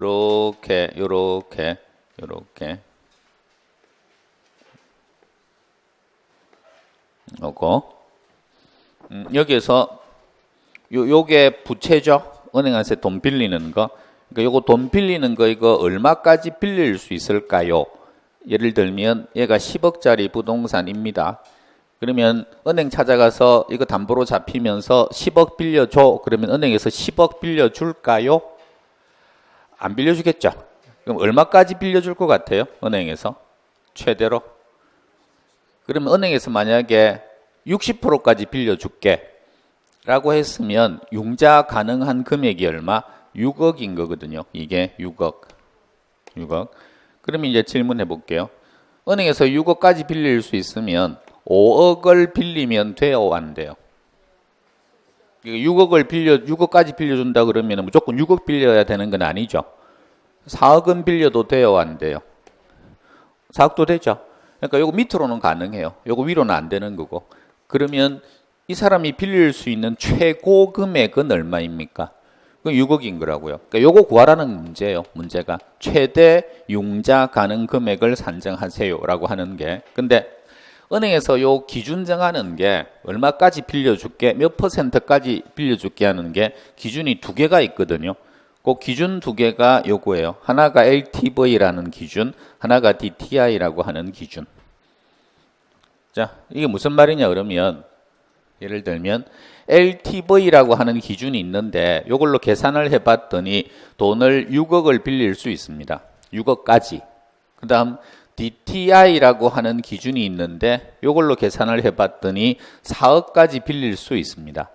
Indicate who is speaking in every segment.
Speaker 1: 요렇게 요렇게 요렇게 요거 여기에서 요게 부채죠. 은행한테 돈 빌리는 거. 그러니까 요거 돈 빌리는 거 이거 얼마까지 빌릴 수 있을까요? 예를 들면 얘가 10억짜리 부동산입니다. 그러면 은행 찾아가서 이거 담보로 잡히면서 10억 빌려줘. 그러면 은행에서 10억 빌려줄까요? 안 빌려주겠죠. 그럼 얼마까지 빌려줄 것 같아요? 은행에서 최대로. 그러면 은행에서 만약에 60%까지 빌려줄게 라고 했으면 융자 가능한 금액이 얼마? 6억인 거거든요. 이게 6억. 그러면 이제 질문해 볼게요. 은행에서 6억까지 빌릴 수 있으면 5억을 빌리면 돼요, 안 돼요? 6억까지 빌려준다 그러면 무조건 6억 빌려야 되는 건 아니죠. 4억은 빌려도 돼요, 안 돼요? 4억도 되죠. 그러니까 요거 밑으로는 가능해요. 요거 위로는 안 되는 거고. 그러면 이 사람이 빌릴 수 있는 최고 금액은 얼마입니까? 그 6억인 거라고요. 그러니까 요거 구하라는 문제예요. 문제가 최대 융자 가능 금액을 산정하세요라고 하는 게. 근데 은행에서 요 기준 정하는 게 얼마까지 빌려줄게, 몇 %까지 빌려줄게 하는 게 기준이 두 개가 있거든요. 그 기준 두 개가 요거예요. 하나가 LTV라는 기준, 하나가 DTI라고 하는 기준. 자, 이게 무슨 말이냐 그러면 예를 들면 LTV라고 하는 기준이 있는데 이걸로 계산을 해봤더니 돈을 6억을 빌릴 수 있습니다. 6억까지. 그 다음 DTI라고 하는 기준이 있는데 이걸로 계산을 해봤더니 4억까지 빌릴 수 있습니다.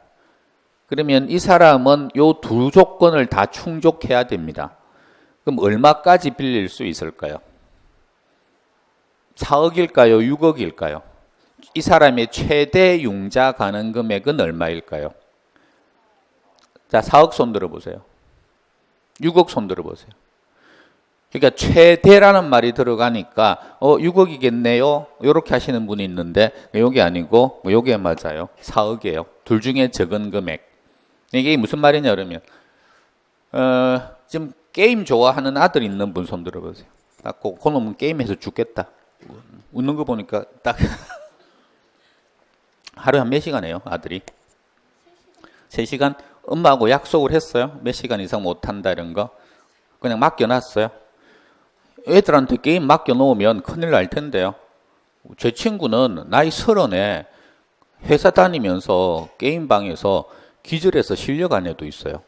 Speaker 1: 그러면 이 사람은 이 두 조건을 다 충족해야 됩니다. 그럼 얼마까지 빌릴 수 있을까요? 4억일까요? 6억일까요? 이 사람의 최대 융자 가능 금액은 얼마일까요? 자, 4억 손 들어보세요. 6억 손 들어보세요. 그러니까 최대라는 말이 들어가니까 6억이겠네요. 이렇게 하시는 분이 있는데 이게 아니고 이게 맞아요. 4억이에요. 둘 중에 적은 금액. 이게 무슨 말이냐 그러면 지금 게임 좋아하는 아들 있는 분 손 들어보세요. 딱 그놈은 게임해서 죽겠다. 웃는 거 보니까 딱 하루에 한 몇 시간 해요, 아들이? 3시간? 엄마하고 약속을 했어요. 몇 시간 이상 못한다 이런 거. 그냥 맡겨놨어요. 애들한테 게임 맡겨놓으면 큰일 날 텐데요. 제 친구는 나이 30에 회사 다니면서 게임방에서 기절해서 실려간 애도 있어요.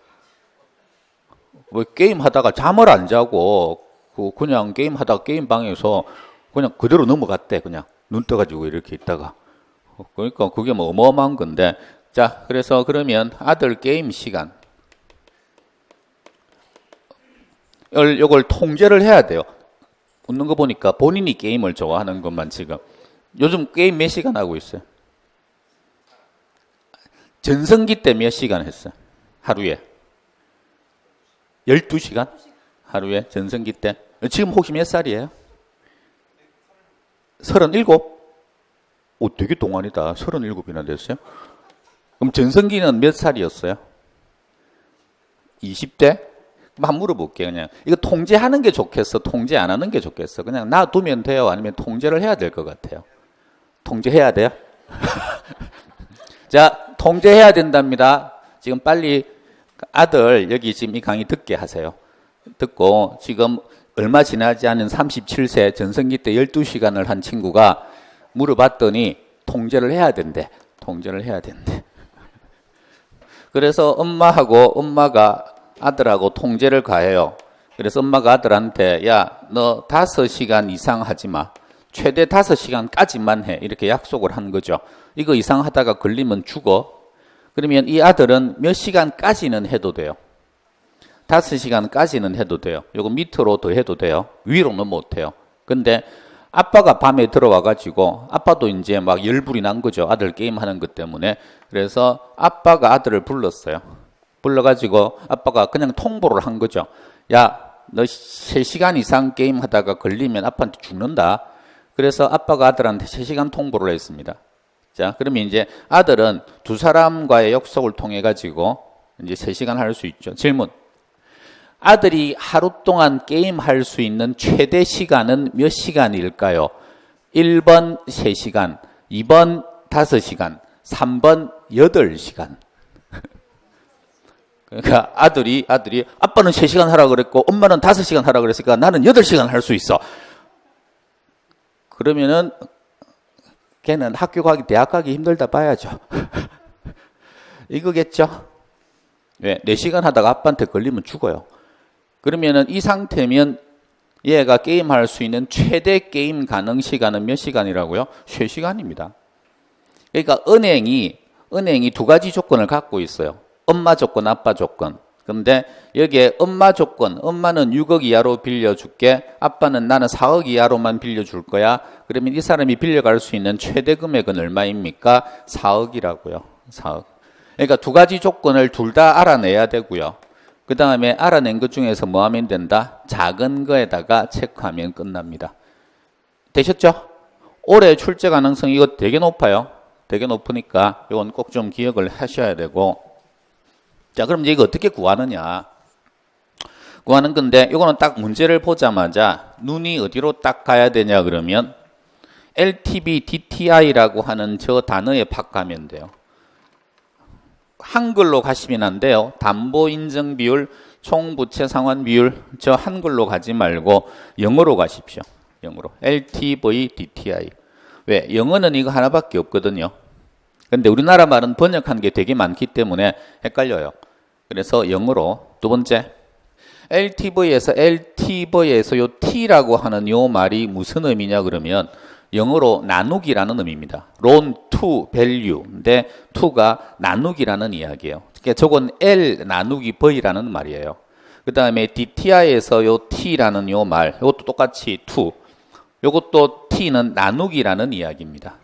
Speaker 1: 뭐 게임하다가 잠을 안 자고 그냥 게임하다가 게임방에서 그냥 그대로 넘어갔대. 그냥 눈 떠가지고 이렇게 있다가. 그러니까 그게 뭐 어마어마한 건데. 자, 그래서 그러면 아들 게임 시간 이걸 통제를 해야 돼요. 웃는 거 보니까 본인이 게임을 좋아하는 것만 지금. 요즘 게임 몇 시간 하고 있어요? 전성기 때 몇 시간 했어요? 하루에? 12시간? 하루에 전성기 때? 지금 혹시 몇 살이에요? 37? 되게 동안이다. 37이나 됐어요? 그럼 전성기는 몇 살이었어요? 20대? 그럼 한번 물어볼게요. 그냥 이거 통제하는 게 좋겠어? 통제 안 하는 게 좋겠어? 그냥 놔두면 돼요? 아니면 통제를 해야 될 것 같아요? 통제해야 돼요? 자, 통제해야 된답니다. 지금 빨리 아들 여기 지금 이 강의 듣게 하세요. 듣고 지금 얼마 지나지 않은 37세 전성기 때 12시간을 한 친구가 물어봤더니 통제를 해야 된대. 통제를 해야 된대. 그래서 엄마가 아들하고 통제를 가해요. 그래서 엄마가 아들한테 야, 너 5시간 이상 하지 마. 최대 5시간까지만 해. 이렇게 약속을 한 거죠. 이거 이상 하다가 걸리면 죽어. 그러면 이 아들은 몇 시간까지는 해도 돼요. 5시간까지는 해도 돼요. 요거 밑으로 더 해도 돼요. 위로는 못 해요. 근데 아빠가 밤에 들어와가지고 아빠도 이제 막 열불이 난 거죠. 아들 게임하는 것 때문에. 그래서 아빠가 아들을 불렀어요. 불러가지고 아빠가 그냥 통보를 한 거죠. 야, 너 3시간 이상 게임하다가 걸리면 아빠한테 죽는다. 그래서 아빠가 아들한테 3시간 통보를 했습니다. 자, 그러면 이제 아들은 두 사람과의 약속을 통해 가지고 이제 3시간 할 수 있죠. 질문. 아들이 하루 동안 게임할 수 있는 최대 시간은 몇 시간일까요? 1번 3시간, 2번 5시간, 3번 8시간. 그러니까 아들이 아빠는 3시간 하라 그랬고 엄마는 5시간 하라 그랬으니까 나는 8시간 할 수 있어. 그러면은 걔는 학교 가기, 대학 가기 힘들다 봐야죠. 이거겠죠? 왜? 4시간 하다가 아빠한테 걸리면 죽어요. 그러면은 이 상태면 얘가 게임할 수 있는 최대 게임 가능 시간은 몇 시간이라고요? 3시간입니다. 그러니까 은행이 두 가지 조건을 갖고 있어요. 엄마 조건, 아빠 조건. 근데 여기에 엄마 조건, 엄마는 6억 이하로 빌려줄게, 아빠는 나는 4억 이하로만 빌려줄 거야. 그러면 이 사람이 빌려갈 수 있는 최대 금액은 얼마입니까? 4억이라고요. 4억. 그러니까 두 가지 조건을 둘 다 알아내야 되고요. 그 다음에 알아낸 것 중에서 뭐 하면 된다? 작은 거에다가 체크하면 끝납니다. 되셨죠? 올해 출제 가능성이 이거 되게 높아요. 되게 높으니까 이건 꼭 좀 기억을 하셔야 되고. 자, 그럼 이제 이거 어떻게 구하느냐? 구하는 건데, 이거는 딱 문제를 보자마자 눈이 어디로 딱 가야 되냐 그러면 LTV, DTI라고 하는 저 단어에 팍 가면 돼요. 한글로 가시면 안 돼요. 담보 인정 비율, 총부채 상환 비율, 저 한글로 가지 말고 영어로 가십시오. 영어로. LTV, DTI. 왜? 영어는 이거 하나밖에 없거든요. 근데 우리나라 말은 번역한 게 되게 많기 때문에 헷갈려요. 그래서 영어로. 두 번째, LTV에서 요 T라고 하는 요 말이 무슨 의미냐 그러면 영어로 나누기라는 의미입니다. loan to value인데 to가 나누기라는 이야기예요. 그러니까 저건 L 나누기 V라는 말이에요. 그 다음에 DTI에서 요 T라는 요 말, 이것도 똑같이 to. 요것도 T는 나누기라는 이야기입니다.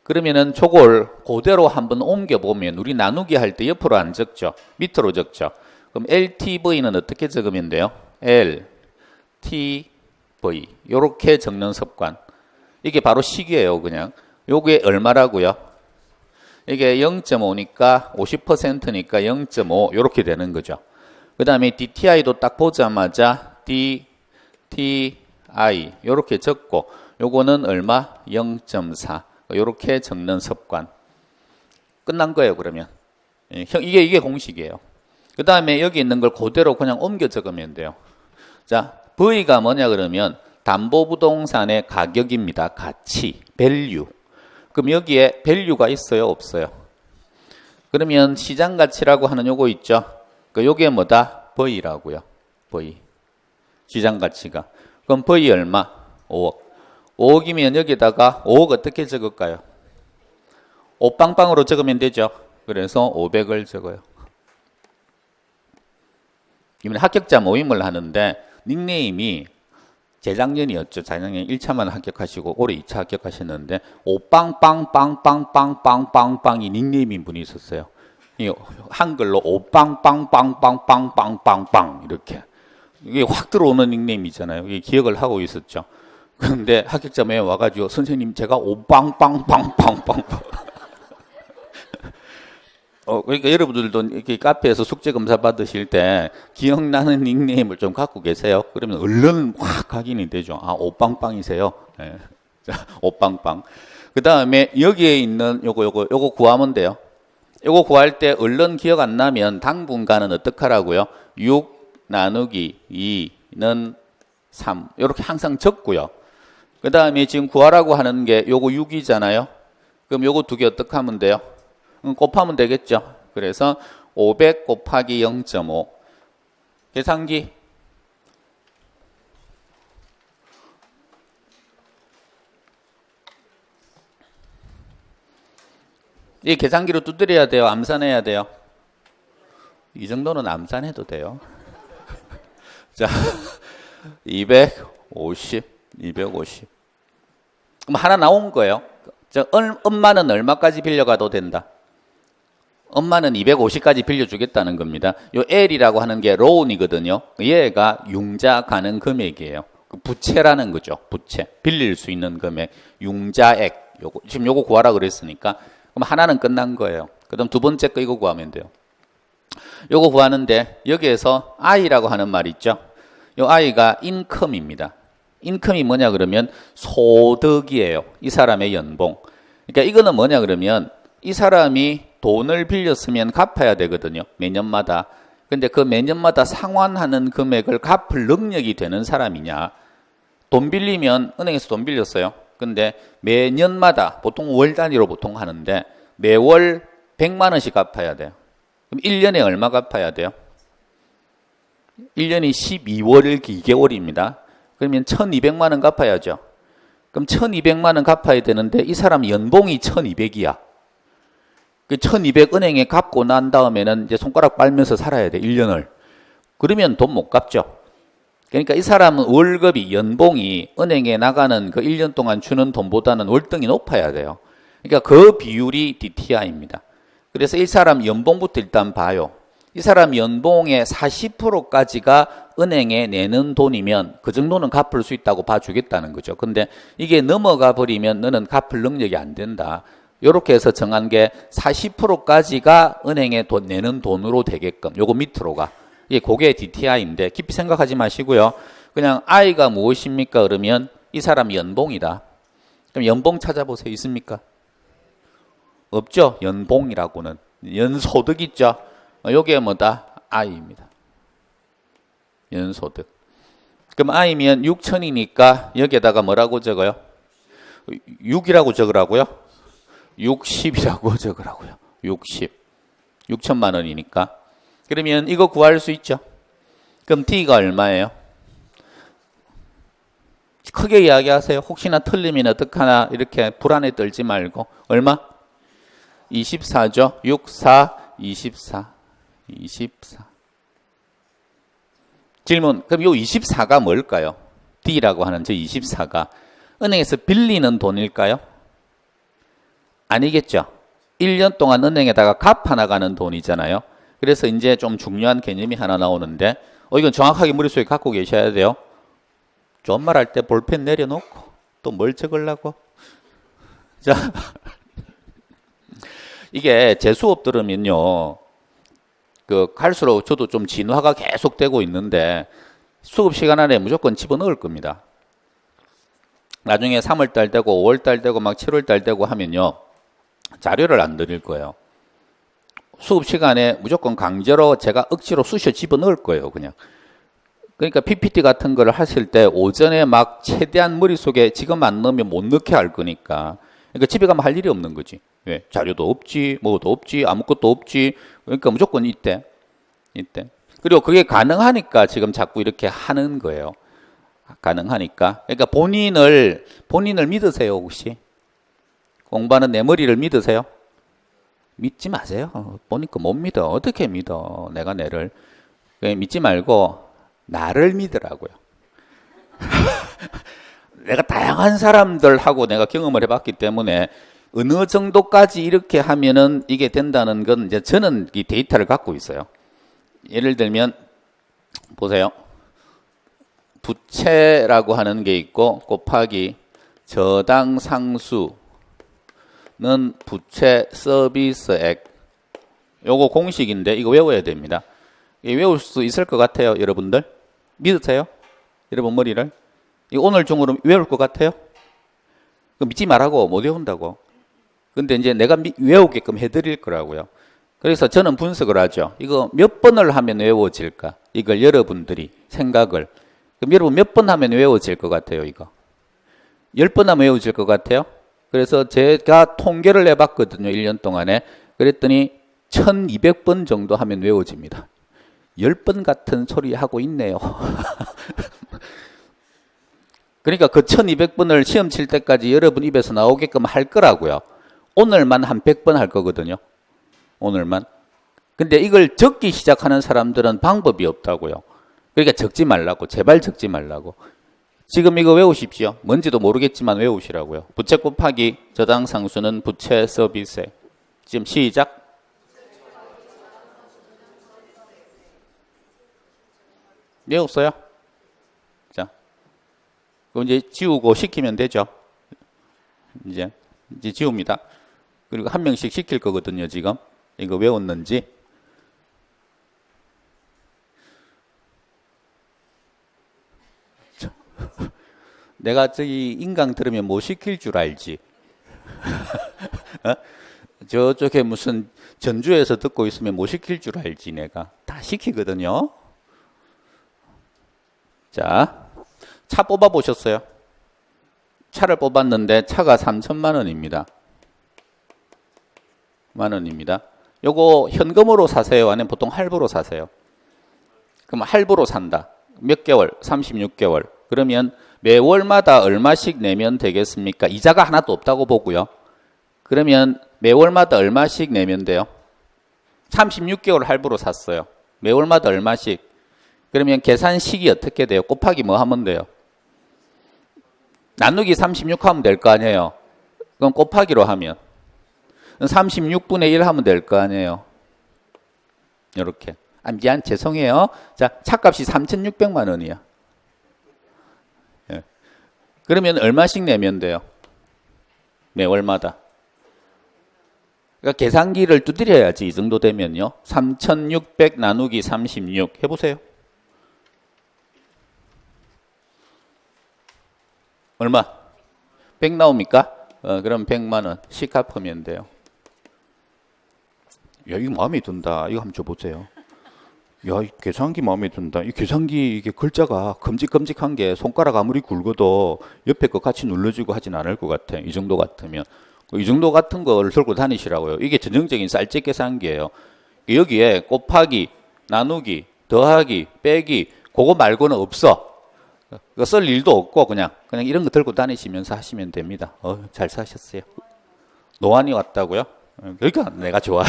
Speaker 1: 그러면은 저걸 그대로 한번 옮겨보면 우리 나누기 할 때 옆으로 안 적죠. 밑으로 적죠. 그럼 LTV는 어떻게 적으면 돼요? LTV. 요렇게 적는 습관. 이게 바로 식이에요, 그냥. 요게 얼마라고요? 이게 0.5니까 50%니까 0.5 요렇게 되는 거죠. 그 다음에 DTI도 딱 보자마자 DTI 요렇게 적고 요거는 얼마? 0.4 요렇게 적는 습관. 끝난 거예요, 그러면. 이게 공식이에요. 그 다음에 여기 있는 걸 그대로 그냥 옮겨 적으면 돼요. 자, V가 뭐냐 그러면 담보부동산의 가격입니다. 가치, value. 그럼 여기에 value가 있어요, 없어요? 그러면 시장가치라고 하는 요거 있죠? 요게 뭐다? V라고요. V. 시장가치가. 그럼 V 얼마? 5억. 5억이면 여기다가 5억 어떻게 적을까요? 5빵빵으로 적으면 되죠. 그래서 500을 적어요. 이번에 합격자 모임을 하는데 닉네임이 재작년이었죠. 재작년 1차만 합격하시고 올해 2차 합격하셨는데 5빵빵빵빵빵빵빵빵이 닉네임인 분이 있었어요. 한글로 5빵빵빵빵빵빵빵빵 이렇게. 이게 확 들어오는 닉네임이잖아요. 이게 기억을 하고 있었죠. 그런데 합격자 모임 와가지고 선생님 제가 5빵빵빵빵빵빵 그러니까 여러분들도 이렇게 카페에서 숙제 검사 받으실 때 기억나는 닉네임을 좀 갖고 계세요. 그러면 얼른 확 확인이 되죠. 아, 오빵빵이세요. 네. 자, 오빵빵. 그 다음에 여기에 있는 요거 구하면 돼요. 요거 구할 때 얼른 기억 안 나면 당분간은 어떡하라고요? 6 나누기 2는 3. 이렇게 항상 적고요. 그 다음에 지금 구하라고 하는 게 요거 6이잖아요. 그럼 요거 두 개 어떻게 하면 돼요? 곱하면 되겠죠. 그래서 500 곱하기 0.5 계산기 이 계산기로 두드려야 돼요? 암산해야 돼요? 이 정도는 암산해도 돼요. 자, 250 그럼 하나 나온 거예요. 자, 엄마는 얼마까지 빌려가도 된다? 엄마는 250까지 빌려주겠다는 겁니다. 요 L이라고 하는 게 loan이거든요. 얘가 융자 가능 금액이에요. 부채라는 거죠. 부채. 빌릴 수 있는 금액. 융자액. 지금 요거 구하라 그랬으니까. 그럼 하나는 끝난 거예요. 그 다음 두 번째 거 이거 구하면 돼요. 요거 구하는데 여기에서 I라고 하는 말 있죠. 요 I가 인컴입니다. 인컴이 뭐냐 그러면 소득이에요. 이 사람의 연봉. 그러니까 이거는 뭐냐 그러면 이 사람이 돈을 빌렸으면 갚아야 되거든요. 매년마다. 근데 그 매년마다 상환하는 금액을 갚을 능력이 되는 사람이냐. 돈 빌리면 은행에서 돈 빌렸어요. 근데 매년마다 보통 월 단위로 보통 하는데 매월 100만 원씩 갚아야 돼요. 그럼 1년에 얼마 갚아야 돼요? 1년이 12월 2개월입니다. 그러면 1200만 원 갚아야죠. 그럼 1200만 원 갚아야 되는데 이 사람 연봉이 1200이야. 그 1200 은행에 갚고 난 다음에는 이제 손가락 빨면서 살아야 돼. 1년을. 그러면 돈 못 갚죠. 그러니까 이 사람은 월급이 연봉이 은행에 나가는 그 1년 동안 주는 돈보다는 월등히 높아야 돼요. 그러니까 그 비율이 DTI입니다. 그래서 이 사람 연봉부터 일단 봐요. 이 사람 연봉의 40%까지가 은행에 내는 돈이면 그 정도는 갚을 수 있다고 봐주겠다는 거죠. 근데 이게 넘어가 버리면 너는 갚을 능력이 안 된다. 이렇게 해서 정한 게 40%까지가 은행에 내는 돈으로 되게끔 요거 밑으로가. 이게 그게 DTI인데 깊이 생각하지 마시고요. 그냥 I가 무엇입니까? 그러면 이 사람 연봉이다. 그럼 연봉 찾아보세요. 있습니까? 없죠. 연봉이라고는. 연소득 있죠. 요게 뭐다? I입니다. 연소득. 그럼 I면 6천이니까 여기에다가 뭐라고 적어요? 6이라고 적으라고요? 60이라고 적으라고요. 60. 6천만 원이니까. 그러면 이거 구할 수 있죠. 그럼 D가 얼마예요? 크게 이야기하세요. 혹시나 틀리면 어떡하나 이렇게 불안에 떨지 말고. 얼마? 24죠. 6, 4, 24. 24. 질문. 그럼 요 24가 뭘까요? D라고 하는 저 24가 은행에서 빌리는 돈일까요? 아니겠죠. 1년 동안 은행에다가 갚아나가는 돈이잖아요. 그래서 이제 좀 중요한 개념이 하나 나오는데 이건 정확하게 머릿속에 갖고 계셔야 돼요. 존말할 때 볼펜 내려놓고 또 뭘 적으려고? 자, 이게 제 수업 들으면요. 갈수록 저도 좀 진화가 계속되고 있는데 수업 시간 안에 무조건 집어넣을 겁니다. 나중에 3월달 되고 5월달 되고 막 7월달 되고 하면요. 자료를 안 드릴 거예요. 수업 시간에 무조건 강제로 제가 억지로 쑤셔 집어넣을 거예요. 그냥. 그러니까 PPT 같은 걸 하실 때 오전에 막 최대한 머릿속에 지금 안 넣으면 못 넣게 할 거니까. 그러니까 집에 가면 할 일이 없는 거지. 왜? 자료도 없지, 뭐도 없지, 아무것도 없지. 그러니까 무조건 이때. 그리고 그게 가능하니까 지금 자꾸 이렇게 하는 거예요. 가능하니까. 그러니까 본인을 믿으세요, 혹시? 공부하는 내 머리를 믿으세요? 믿지 마세요. 보니까 못 믿어. 어떻게 믿어? 내가 내를. 믿지 말고 나를 믿으라고요. 내가 다양한 사람들하고 내가 경험을 해봤기 때문에 어느 정도까지 이렇게 하면은 이게 된다는 건 이제 저는 이 데이터를 갖고 있어요. 예를 들면 보세요. 부채라고 하는 게 있고 곱하기 저당 상수는 부채 서비스액. 요거 공식인데 이거 외워야 됩니다. 외울 수 있을 것 같아요, 여러분들? 믿으세요? 여러분 머리를? 이거 오늘 중으로 외울 것 같아요? 믿지 말라고 못 외운다고. 근데 이제 내가 외우게끔 해드릴 거라고요. 그래서 저는 분석을 하죠. 이거 몇 번을 하면 외워질까? 이걸 여러분들이 생각을. 그럼 여러분 몇 번 하면 외워질 것 같아요, 이거? 10번 하면 외워질 것 같아요? 그래서 제가 통계를 해봤거든요, 1년 동안에. 그랬더니 1200번 정도 하면 외워집니다. 10번 같은 소리 하고 있네요. 그러니까 그 1200번을 시험 칠 때까지 여러분 입에서 나오게끔 할 거라고요. 오늘만 한 100번 할 거거든요. 오늘만. 근데 이걸 적기 시작하는 사람들은 방법이 없다고요. 그러니까 적지 말라고. 제발 적지 말라고. 지금 이거 외우십시오. 뭔지도 모르겠지만 외우시라고요. 부채 곱하기 저당 상수는 부채 서비스액. 지금 시작. 외웠어요? 자, 그럼 이제 지우고 시키면 되죠. 이제 지웁니다. 그리고 한 명씩 시킬 거거든요, 지금. 이거 외웠는지. 내가 저기 인강 들으면 뭐 시킬 줄 알지? 어? 저쪽에 무슨 전주에서 듣고 있으면 뭐 시킬 줄 알지 내가. 다 시키거든요. 자, 차 뽑아보셨어요? 차를 뽑았는데 차가 3천만 원입니다. 만 원입니다. 요거 현금으로 사세요? 아니면 보통 할부로 사세요? 그럼 할부로 산다. 몇 개월? 36개월. 그러면 매월마다 얼마씩 내면 되겠습니까? 이자가 하나도 없다고 보고요. 그러면 매월마다 얼마씩 내면 돼요? 36개월 할부로 샀어요. 매월마다 얼마씩? 그러면 계산식이 어떻게 돼요? 곱하기 뭐 하면 돼요? 나누기 36 하면 될 거 아니에요? 그럼 곱하기로 하면 36분의 1 하면 될 거 아니에요? 이렇게. 아, 미안, 죄송해요. 자, 차값이 3,600만 원이야. 예. 그러면 얼마씩 내면 돼요? 매월마다. 그러니까 계산기를 두드려야지 이 정도 되면요. 3,600 나누기 36 해보세요. 얼마? 100 나옵니까? 그럼 100만 원씩 갚으면 돼요. 야, 이거 마음에 든다. 이거 한번 줘보세요. 야, 이 계산기 마음에 든다. 이 계산기 이게 글자가 큼직큼직한 게 손가락 아무리 굵어도 옆에 거 같이 눌러주고 하진 않을 것 같아. 이 정도 같으면. 이 정도 같은 걸 들고 다니시라고요. 이게 전형적인 쌀집 계산기예요. 여기에 곱하기, 나누기, 더하기, 빼기 그거 말고는 없어. 쓸 일도 없고 그냥 이런 거 들고 다니시면서 하시면 됩니다. 잘 사셨어요. 노안이 왔다고요? 그러니까 내가 좋아.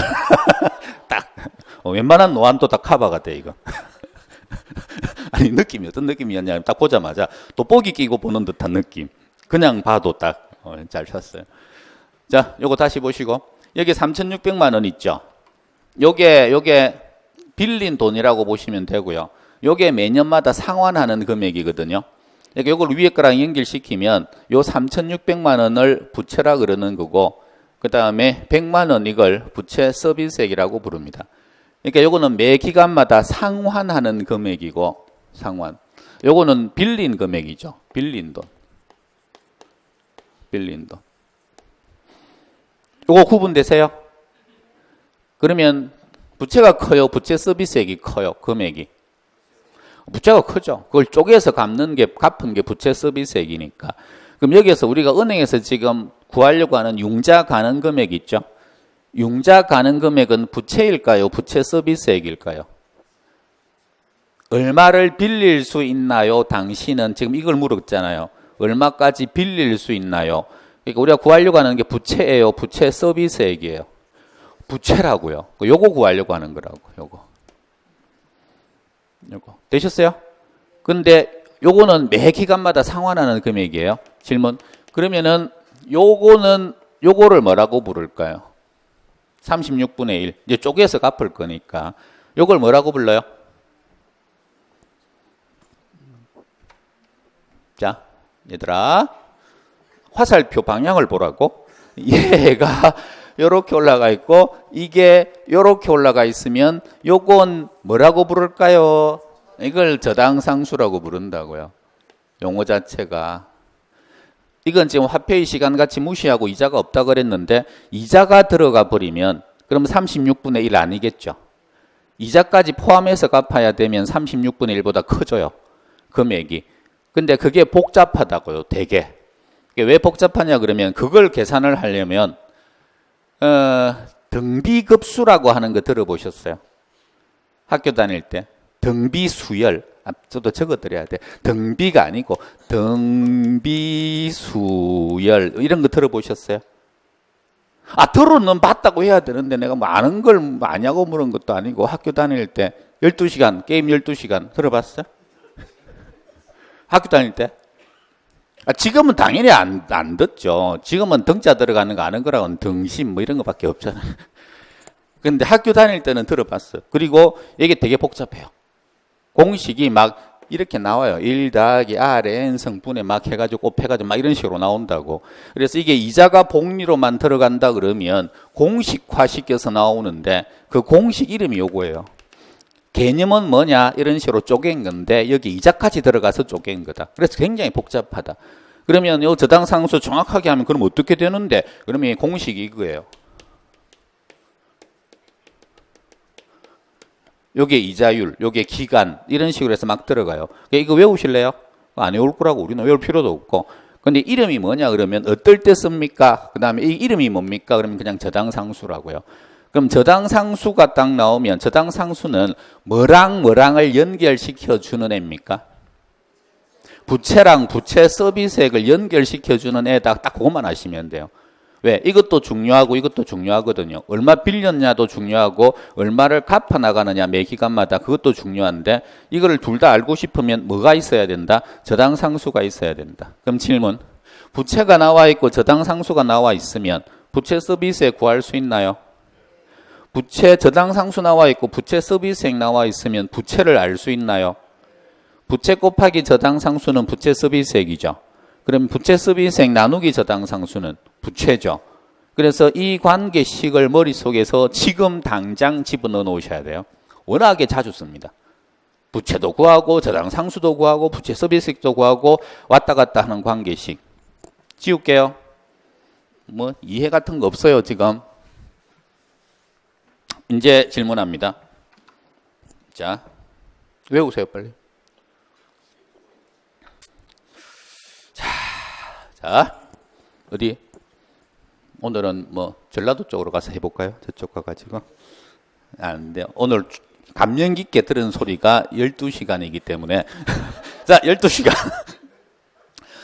Speaker 1: 딱 웬만한 노안도 다 커버가 돼 이거. 아니 느낌이 어떤 느낌이었냐 딱 보자마자 돋보기 끼고 보는 듯한 느낌. 그냥 봐도 딱 잘 샀어요. 자, 요거 다시 보시고 여기 3,600만 원 있죠. 요게 빌린 돈이라고 보시면 되고요. 요게 매년마다 상환하는 금액이거든요. 그러니까 요걸 위에 거랑 연결시키면 요 3,600만 원을 부채라 그러는 거고 그 다음에 100만 원 이걸 부채 서비스액이라고 부릅니다. 그러니까 요거는 매 기간마다 상환하는 금액이고 상환. 요거는 빌린 금액이죠. 빌린 돈. 빌린 돈. 요거 구분되세요? 그러면 부채가 커요? 부채 서비스액이 커요? 금액이? 부채가 크죠. 그걸 쪼개서 갚은 게 부채 서비스액이니까. 그럼 여기에서 우리가 은행에서 지금 구하려고 하는 융자 가능 금액 있죠? 융자 가능 금액은 부채일까요? 부채 서비스액일까요? 얼마를 빌릴 수 있나요? 당신은 지금 이걸 물었잖아요. 얼마까지 빌릴 수 있나요? 그러니까 우리가 구하려고 하는 게 부채예요? 부채 서비스액이에요? 부채라고요. 요거 구하려고 하는 거라고. 요거. 되셨어요? 근데 요거는 매 기간마다 상환하는 금액이에요. 질문. 그러면은 요거를 뭐라고 부를까요? 36분의 1. 이제 쪼개서 갚을 거니까. 요걸 뭐라고 불러요? 자, 얘들아. 화살표 방향을 보라고. 얘가 요렇게 올라가 있고 이게 요렇게 올라가 있으면 요건 뭐라고 부를까요? 이걸 저당상수라고 부른다고요. 용어 자체가. 이건 지금 화폐의 시간 같이 무시하고 이자가 없다 그랬는데 이자가 들어가 버리면 그럼 36분의 1 아니겠죠. 이자까지 포함해서 갚아야 되면 36분의 1보다 커져요. 금액이. 근데 그게 복잡하다고요. 되게. 왜 복잡하냐 그러면 그걸 계산을 하려면 등비급수라고 하는 거 들어보셨어요? 학교 다닐 때 등비수열. 저도 적어드려야 돼. 등비가 아니고 등비수열 이런 거 들어보셨어요? 들어는 봤다고 해야 되는데 내가 뭐 아는 걸 아냐고 물은 것도 아니고 학교 다닐 때 12시간 게임 12시간 들어봤어요? 학교 다닐 때? 지금은 당연히 안 듣죠. 지금은 등자 들어가는 거 아는 거라고는 등심 뭐 이런 거밖에 없잖아요. 근데 학교 다닐 때는 들어봤어요. 그리고 이게 되게 복잡해요. 공식이 막 이렇게 나와요. 1 더하기 Rn 성분에 막 해가지고 곱해가지고 막 이런 식으로 나온다고. 그래서 이게 이자가 복리로만 들어간다 그러면 공식화 시켜서 나오는데 그 공식 이름이 요거예요. 개념은 뭐냐 이런 식으로 쪼갠 건데 여기 이자까지 들어가서 쪼갠 거다. 그래서 굉장히 복잡하다. 그러면 이 저당상수 정확하게 하면 그럼 어떻게 되는데? 그러면 이 공식이 이거예요. 요게 이자율, 요게 기간 이런 식으로 해서 막 들어가요. 이거 외우실래요? 안 외울 거라고 우리는 외울 필요도 없고. 근데 이름이 뭐냐 그러면 어떨 때 씁니까? 그 다음에 이 이름이 뭡니까? 그러면 그냥 저당상수라고요. 그럼 저당상수가 딱 나오면 저당상수는 뭐랑 뭐랑을 연결시켜 주는 애입니까? 부채랑 부채 서비스액을 연결시켜 주는 애다. 딱 그것만 아시면 돼요. 왜? 이것도 중요하고 이것도 중요하거든요. 얼마 빌렸냐도 중요하고 얼마를 갚아 나가느냐 매 기간마다 그것도 중요한데 이거를 둘 다 알고 싶으면 뭐가 있어야 된다? 저당상수가 있어야 된다. 그럼 질문. 부채가 나와 있고 저당상수가 나와 있으면 부채 서비스액 구할 수 있나요? 부채 저당상수 나와 있고 부채 서비스액 나와 있으면 부채를 알 수 있나요? 부채 곱하기 저당상수는 부채 서비스액이죠. 그럼 부채 서비스액 나누기 저당상수는 부채죠. 그래서 이 관계식을 머릿속에서 지금 당장 집어넣어 놓으셔야 돼요. 워낙에 자주 씁니다. 부채도 구하고 저당상수도 구하고 부채 서비스액도 구하고 왔다 갔다 하는 관계식. 지울게요. 뭐 이해 같은 거 없어요 지금. 이제 질문합니다. 자, 외우세요 빨리. 자, 어디? 오늘은 뭐 전라도 쪽으로 가서 해볼까요? 저쪽 가가지고. 안 돼요. 오늘 감명 깊게 들은 소리가 12시간이기 때문에. 자, 12시간.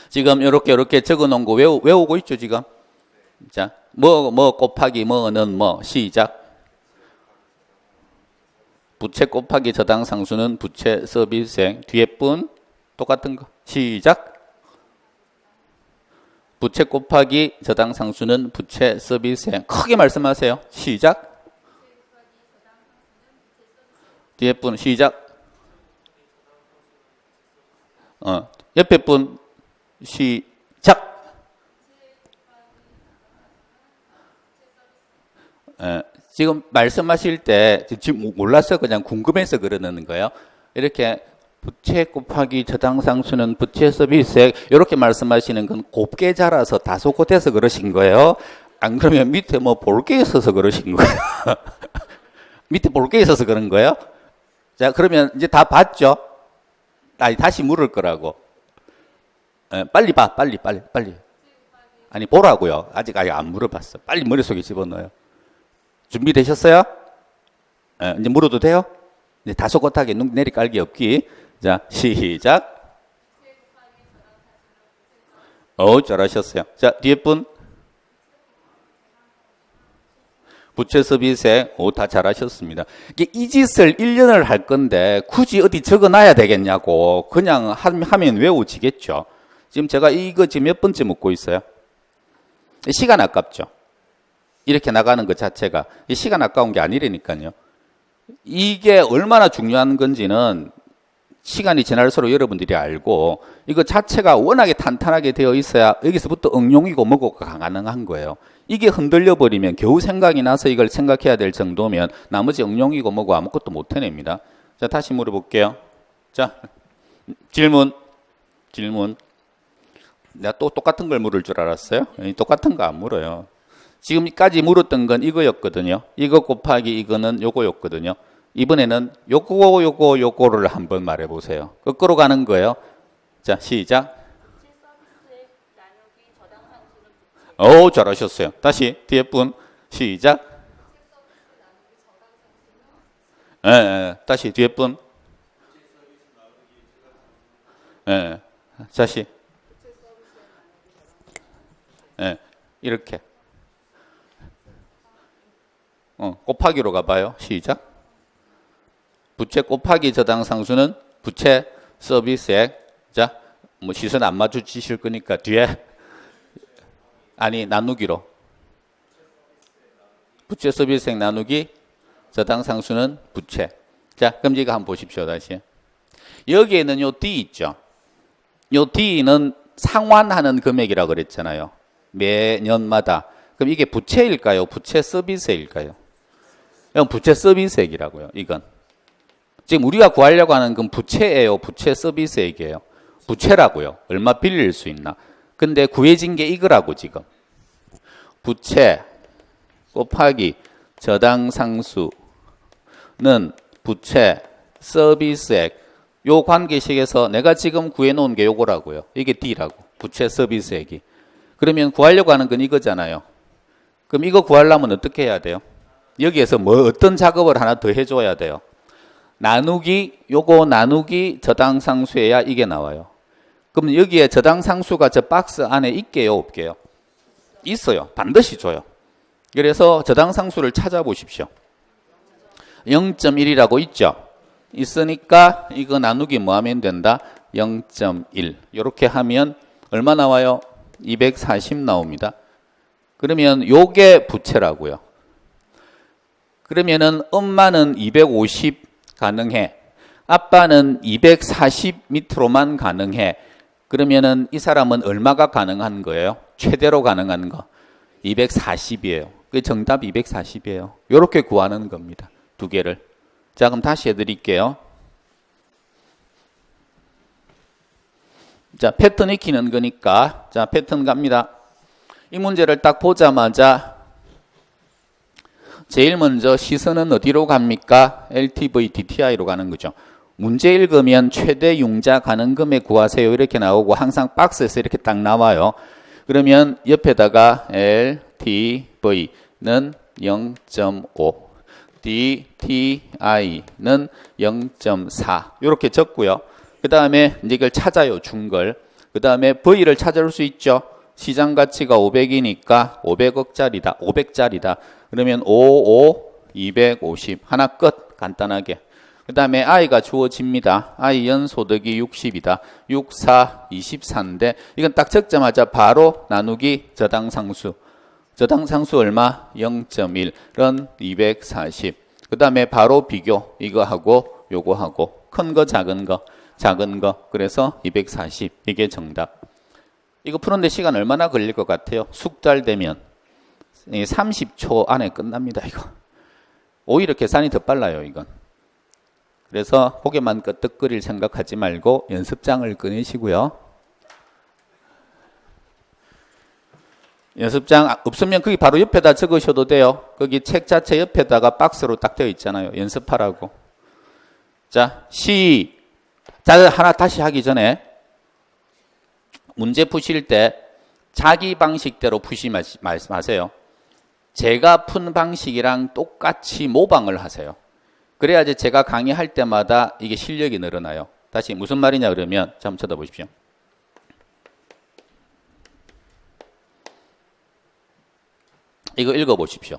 Speaker 1: 지금 이렇게 적어놓은 거 외우고 있죠, 지금? 자, 뭐 곱하기 뭐는 뭐, 시작. 부채 곱하기 저당상수는 부채 서비스액. 뒤에 분 똑같은 거. 시작. 부채 곱하기 저당상수는 부채 서비스액. 크게 말씀하세요. 시작. 뒤에 분 시작. 옆에 분 시작. 지금 말씀하실 때 지금 몰라서 그냥 궁금해서 그러는 거예요. 이렇게 부채 곱하기 저당상수는 부채 서비스액 이렇게 말씀하시는 건 곱게 자라서 다소곳해서 그러신 거예요. 안 그러면 밑에 뭐 볼 게 있어서 그러신 거예요. 밑에 볼 게 있어서 그런 거예요. 자, 그러면 이제 다 봤죠? 아니, 다시 물을 거라고. 빨리 봐, 빨리. 아니, 보라고요. 아직 안 물어봤어. 빨리 머릿속에 집어넣어요. 준비되셨어요? 이제 물어도 돼요? 이제 다소곳하게 눈 내리 깔기 없기. 자, 시작. 잘하셨어요. 자, 뒤에 분. 부채 서비스액. 다 잘하셨습니다. 이 짓을 1년을 할 건데 굳이 어디 적어놔야 되겠냐고. 그냥 하면 외워지겠죠. 지금 제가 이거 지금 몇 번째 묻고 있어요? 시간 아깝죠. 이렇게 나가는 것 자체가. 시간 아까운 게 아니라니까요. 이게 얼마나 중요한 건지는 시간이 지날수록 여러분들이 알고 이거 자체가 워낙에 탄탄하게 되어 있어야 여기서부터 응용이고 뭐고가 가능한 거예요. 이게 흔들려 버리면 겨우 생각이 나서 이걸 생각해야 될 정도면 나머지 응용이고 뭐고 아무것도 못 해냅니다. 자, 다시 물어볼게요. 자, 질문. 내가 또 똑같은 걸 물을 줄 알았어요? 똑같은 거 안 물어요. 지금까지 물었던 건 이거였거든요. 이거 곱하기 이거는 요거였거든요. 이번에는 요거를 한번 말해보세요. 거꾸로 가는 거예요. 자, 시작. 잘하셨어요. 다시 뒤에 분 시작. 다시 뒤에 분. 다시. 이렇게. 곱하기로 가봐요. 시작. 부채 곱하기 저당상수는 부채 서비스액. 자, 뭐 시선 안 마주치실 거니까 뒤에 아니 나누기로. 부채 서비스액 나누기 저당상수는 부채. 자, 그럼 이거 한번 보십시오. 다시. 여기에는 요 D 있죠. 요 D는 상환하는 금액이라고 그랬잖아요. 매년마다. 그럼 이게 부채일까요? 부채 서비스액일까요? 이건 부채 서비스액이라고요. 이건. 지금 우리가 구하려고 하는 건 부채예요. 부채 서비스액이에요. 부채라고요. 얼마 빌릴 수 있나. 근데 구해진 게 이거라고 지금. 부채 곱하기 저당상수는 부채 서비스액 요 관계식에서 내가 지금 구해놓은 게 요거라고요. 이게 D라고. 부채 서비스액이. 그러면 구하려고 하는 건 이거잖아요. 그럼 이거 구하려면 어떻게 해야 돼요? 여기에서 뭐 어떤 작업을 하나 더 해줘야 돼요? 요거 나누기 저당상수해야 이게 나와요. 그럼 여기에 저당상수가 저 박스 안에 있게요, 없게요? 있어요. 반드시 줘요. 그래서 저당상수를 찾아보십시오. 0.1이라고 있죠? 있으니까 이거 나누기 뭐 하면 된다? 0.1. 이렇게 하면 얼마 나와요? 240 나옵니다. 그러면 요게 부채라고요. 그러면은 엄마는 250 가능해. 아빠는 240 밑으로만 가능해. 그러면은 이 사람은 얼마가 가능한 거예요? 최대로 가능한 거. 240이에요. 그 정답 240이에요. 이렇게 구하는 겁니다. 두 개를. 자, 그럼 다시 해드릴게요. 자, 패턴 익히는 거니까. 자, 패턴 갑니다. 이 문제를 딱 보자마자 제일 먼저 시선은 어디로 갑니까? LTV DTI로 가는 거죠. 문제 읽으면 최대 융자 가능 금액 구하세요. 이렇게 나오고 항상 박스에서 이렇게 딱 나와요. 그러면 옆에다가 LTV는 0.5, DTI는 0.4 이렇게 적고요. 그 다음에 이제 이걸 찾아요. 준 걸. 그 다음에 V를 찾아올 수 있죠. 시장 가치가 500이니까 500억짜리다. 500짜리다. 그러면 250 하나 끝. 간단하게. 그 다음에 I가 주어집니다. I 연소득이 60이다. 6, 4, 24인데 이건 딱 적자마자 바로 나누기 저당상수. 저당상수 얼마? 0.1. 런 240. 그 다음에 바로 비교. 이거하고 요거하고 큰 거 작은 거. 작은 거. 그래서 240. 이게 정답. 이거 푸는데 시간 얼마나 걸릴 것 같아요? 숙달 되면 30초 안에 끝납니다. 이거 오히려 계산이 더 빨라요. 이건. 그래서 고개만 끄덕거릴 생각하지 말고 연습장을 꺼내시고요. 연습장 없으면 거기 바로 옆에다 적으셔도 돼요. 거기 책 자체 옆에다가 박스로 딱 되어 있잖아요. 연습하라고. 자, 자, 하나 다시 하기 전에 문제 푸실 때 자기 방식대로 푸시 마세요. 제가 푼 방식이랑 똑같이 모방을 하세요. 그래야지 제가 강의할 때마다 이게 실력이 늘어나요. 다시 무슨 말이냐 그러면 한번 쳐다보십시오. 이거 읽어보십시오.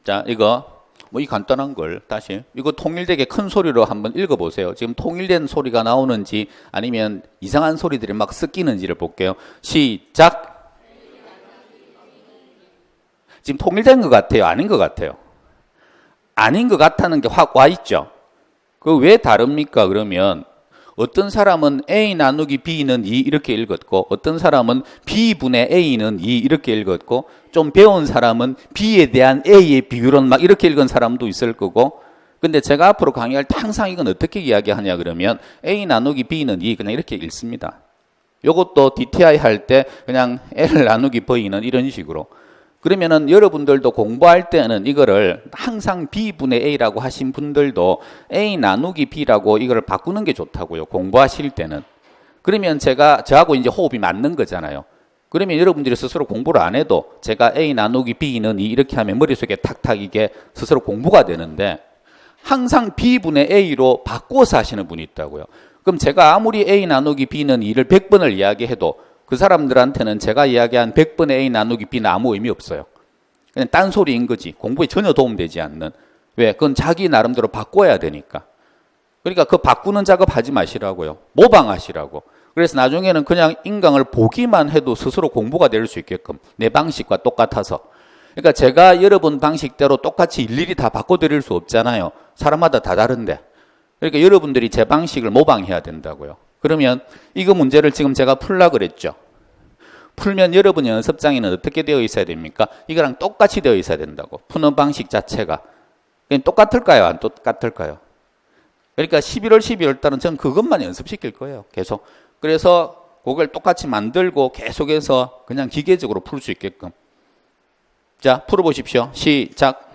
Speaker 1: 자, 이거 뭐 이 간단한 걸 다시 이거 통일되게 큰 소리로 한번 읽어보세요. 지금 통일된 소리가 나오는지 아니면 이상한 소리들이 막 섞이는지를 볼게요. 시작. 지금 통일된 것 같아요? 아닌 것 같아요? 아닌 것 같다는 게 확 와 있죠? 그 왜 다릅니까? 그러면 어떤 사람은 A 나누기 B는 2 이렇게 읽었고 어떤 사람은 B분의 A는 2 이렇게 읽었고 좀 배운 사람은 B에 대한 A의 비율은 막 이렇게 읽은 사람도 있을 거고 근데 제가 앞으로 강의할 때 항상 이건 어떻게 이야기하냐 그러면 A 나누기 B는 2 그냥 이렇게 읽습니다. 요것도 DTI 할 때 그냥 L 나누기 V는 이런 식으로 그러면은 여러분들도 공부할 때는 이거를 항상 B분의 A라고 하신 분들도 A 나누기 B라고 이걸 바꾸는 게 좋다고요. 공부하실 때는. 그러면 저하고 이제 호흡이 맞는 거잖아요. 그러면 여러분들이 스스로 공부를 안 해도 제가 A 나누기 B는 이렇게 하면 머릿속에 탁탁 이게 스스로 공부가 되는데 항상 B분의 A로 바꿔서 하시는 분이 있다고요. 그럼 제가 아무리 A 나누기 B는 2를 100번을 이야기해도 그 사람들한테는 제가 이야기한 100분의 A 나누기 B는 아무 의미 없어요. 그냥 딴소리인 거지. 공부에 전혀 도움되지 않는. 왜? 그건 자기 나름대로 바꿔야 되니까. 그러니까 그 바꾸는 작업 하지 마시라고요. 모방하시라고. 그래서 나중에는 그냥 인강을 보기만 해도 스스로 공부가 될 수 있게끔 내 방식과 똑같아서. 그러니까 제가 여러분 방식대로 똑같이 일일이 다 바꿔드릴 수 없잖아요. 사람마다 다 다른데. 그러니까 여러분들이 제 방식을 모방해야 된다고요. 그러면 이거 문제를 지금 제가 풀라고 그랬죠. 풀면 여러분 연습장에는 어떻게 되어 있어야 됩니까? 이거랑 똑같이 되어 있어야 된다고. 푸는 방식 자체가. 똑같을까요? 안 똑같을까요? 그러니까 11월, 12월 달은 전 그것만 연습시킬 거예요. 계속. 그래서 그걸 똑같이 만들고 계속해서 그냥 기계적으로 풀 수 있게끔. 자, 풀어보십시오. 시작.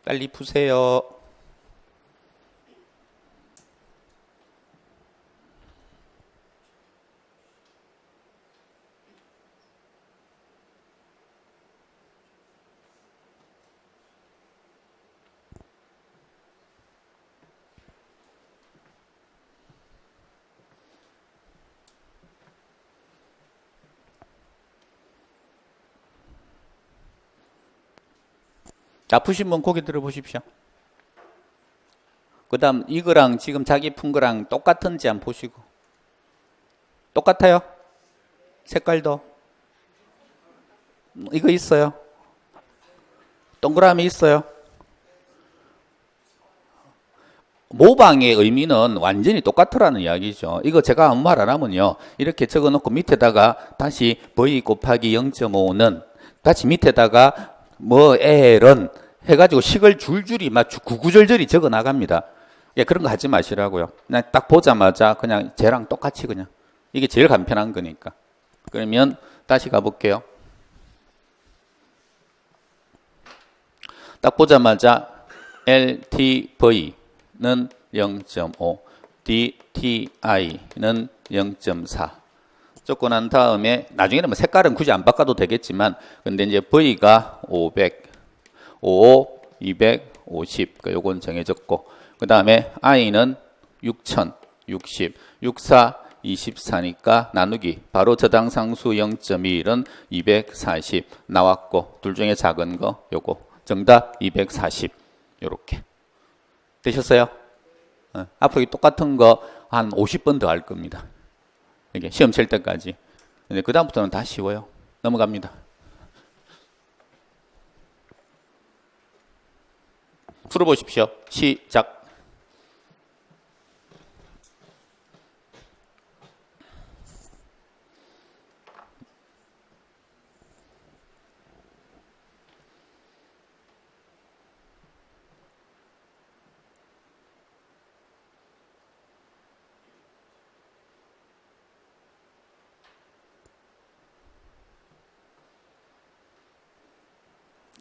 Speaker 1: 빨리 푸세요. 아프신 분 고개 들어보십시오. 그 다음 이거랑 지금 자기 푼 거랑 똑같은지 한번 보시고. 똑같아요? 색깔도? 이거 있어요? 동그라미 있어요? 모방의 의미는 완전히 똑같으라는 이야기죠. 이거 제가 아무 말 안 하면요. 이렇게 적어놓고 밑에다가 다시 v 곱하기 0.5는 다시 밑에다가 뭐 L은 해가지고 식을 줄줄이 구구절절히 적어 나갑니다. 예, 그런 거 하지 마시라고요. 그냥 딱 보자마자 그냥 쟤랑 똑같이 그냥. 이게 제일 간편한 거니까. 그러면 다시 가볼게요. 딱 보자마자 LTV는 0.5, DTI는 0.4. 적고 난 다음에 나중에는 뭐 색깔은 굳이 안 바꿔도 되겠지만 근데 이제 V가 500, 55, 250. 요건 정해졌고 그 다음에 I는 6000, 60, 64, 24니까 나누기 바로 저당상수 0.1은 240 나왔고 둘 중에 작은 거 요거 정답 240 요렇게 되셨어요? 앞으로 똑같은 거 한 50번 더 할 겁니다. 이게 시험 칠 때까지. 근데 그 다음부터는 다 쉬워요. 넘어갑니다. 풀어보십시오. 시작.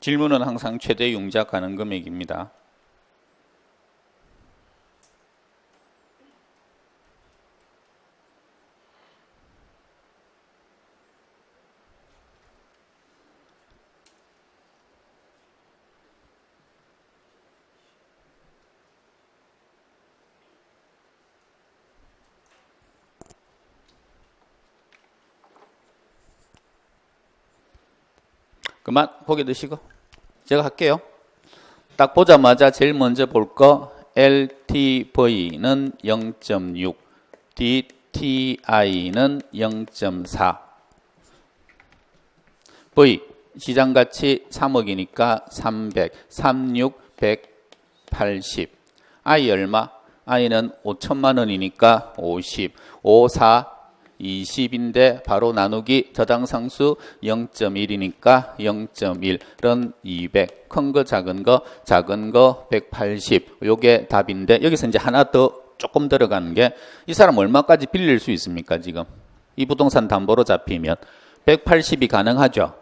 Speaker 1: 질문은 항상 최대 융자 가능 금액입니다. 그만 고개 드시고 제가 할게요. 딱 보자마자 제일 먼저 볼 거 LTV는 0.6, DTI는 0.4. V 시장가치 3억이니까 300, 36, 180. I 얼마? I는 5천만 원이니까 50, 54, 20인데 바로 나누기 저당상수 0.1이니까 0.1은 200. 큰 거 작은 거 180. 요게 답인데 여기서 이제 하나 더 조금 들어가는 게 이 사람 얼마까지 빌릴 수 있습니까? 지금 이 부동산 담보로 잡히면 180이 가능하죠.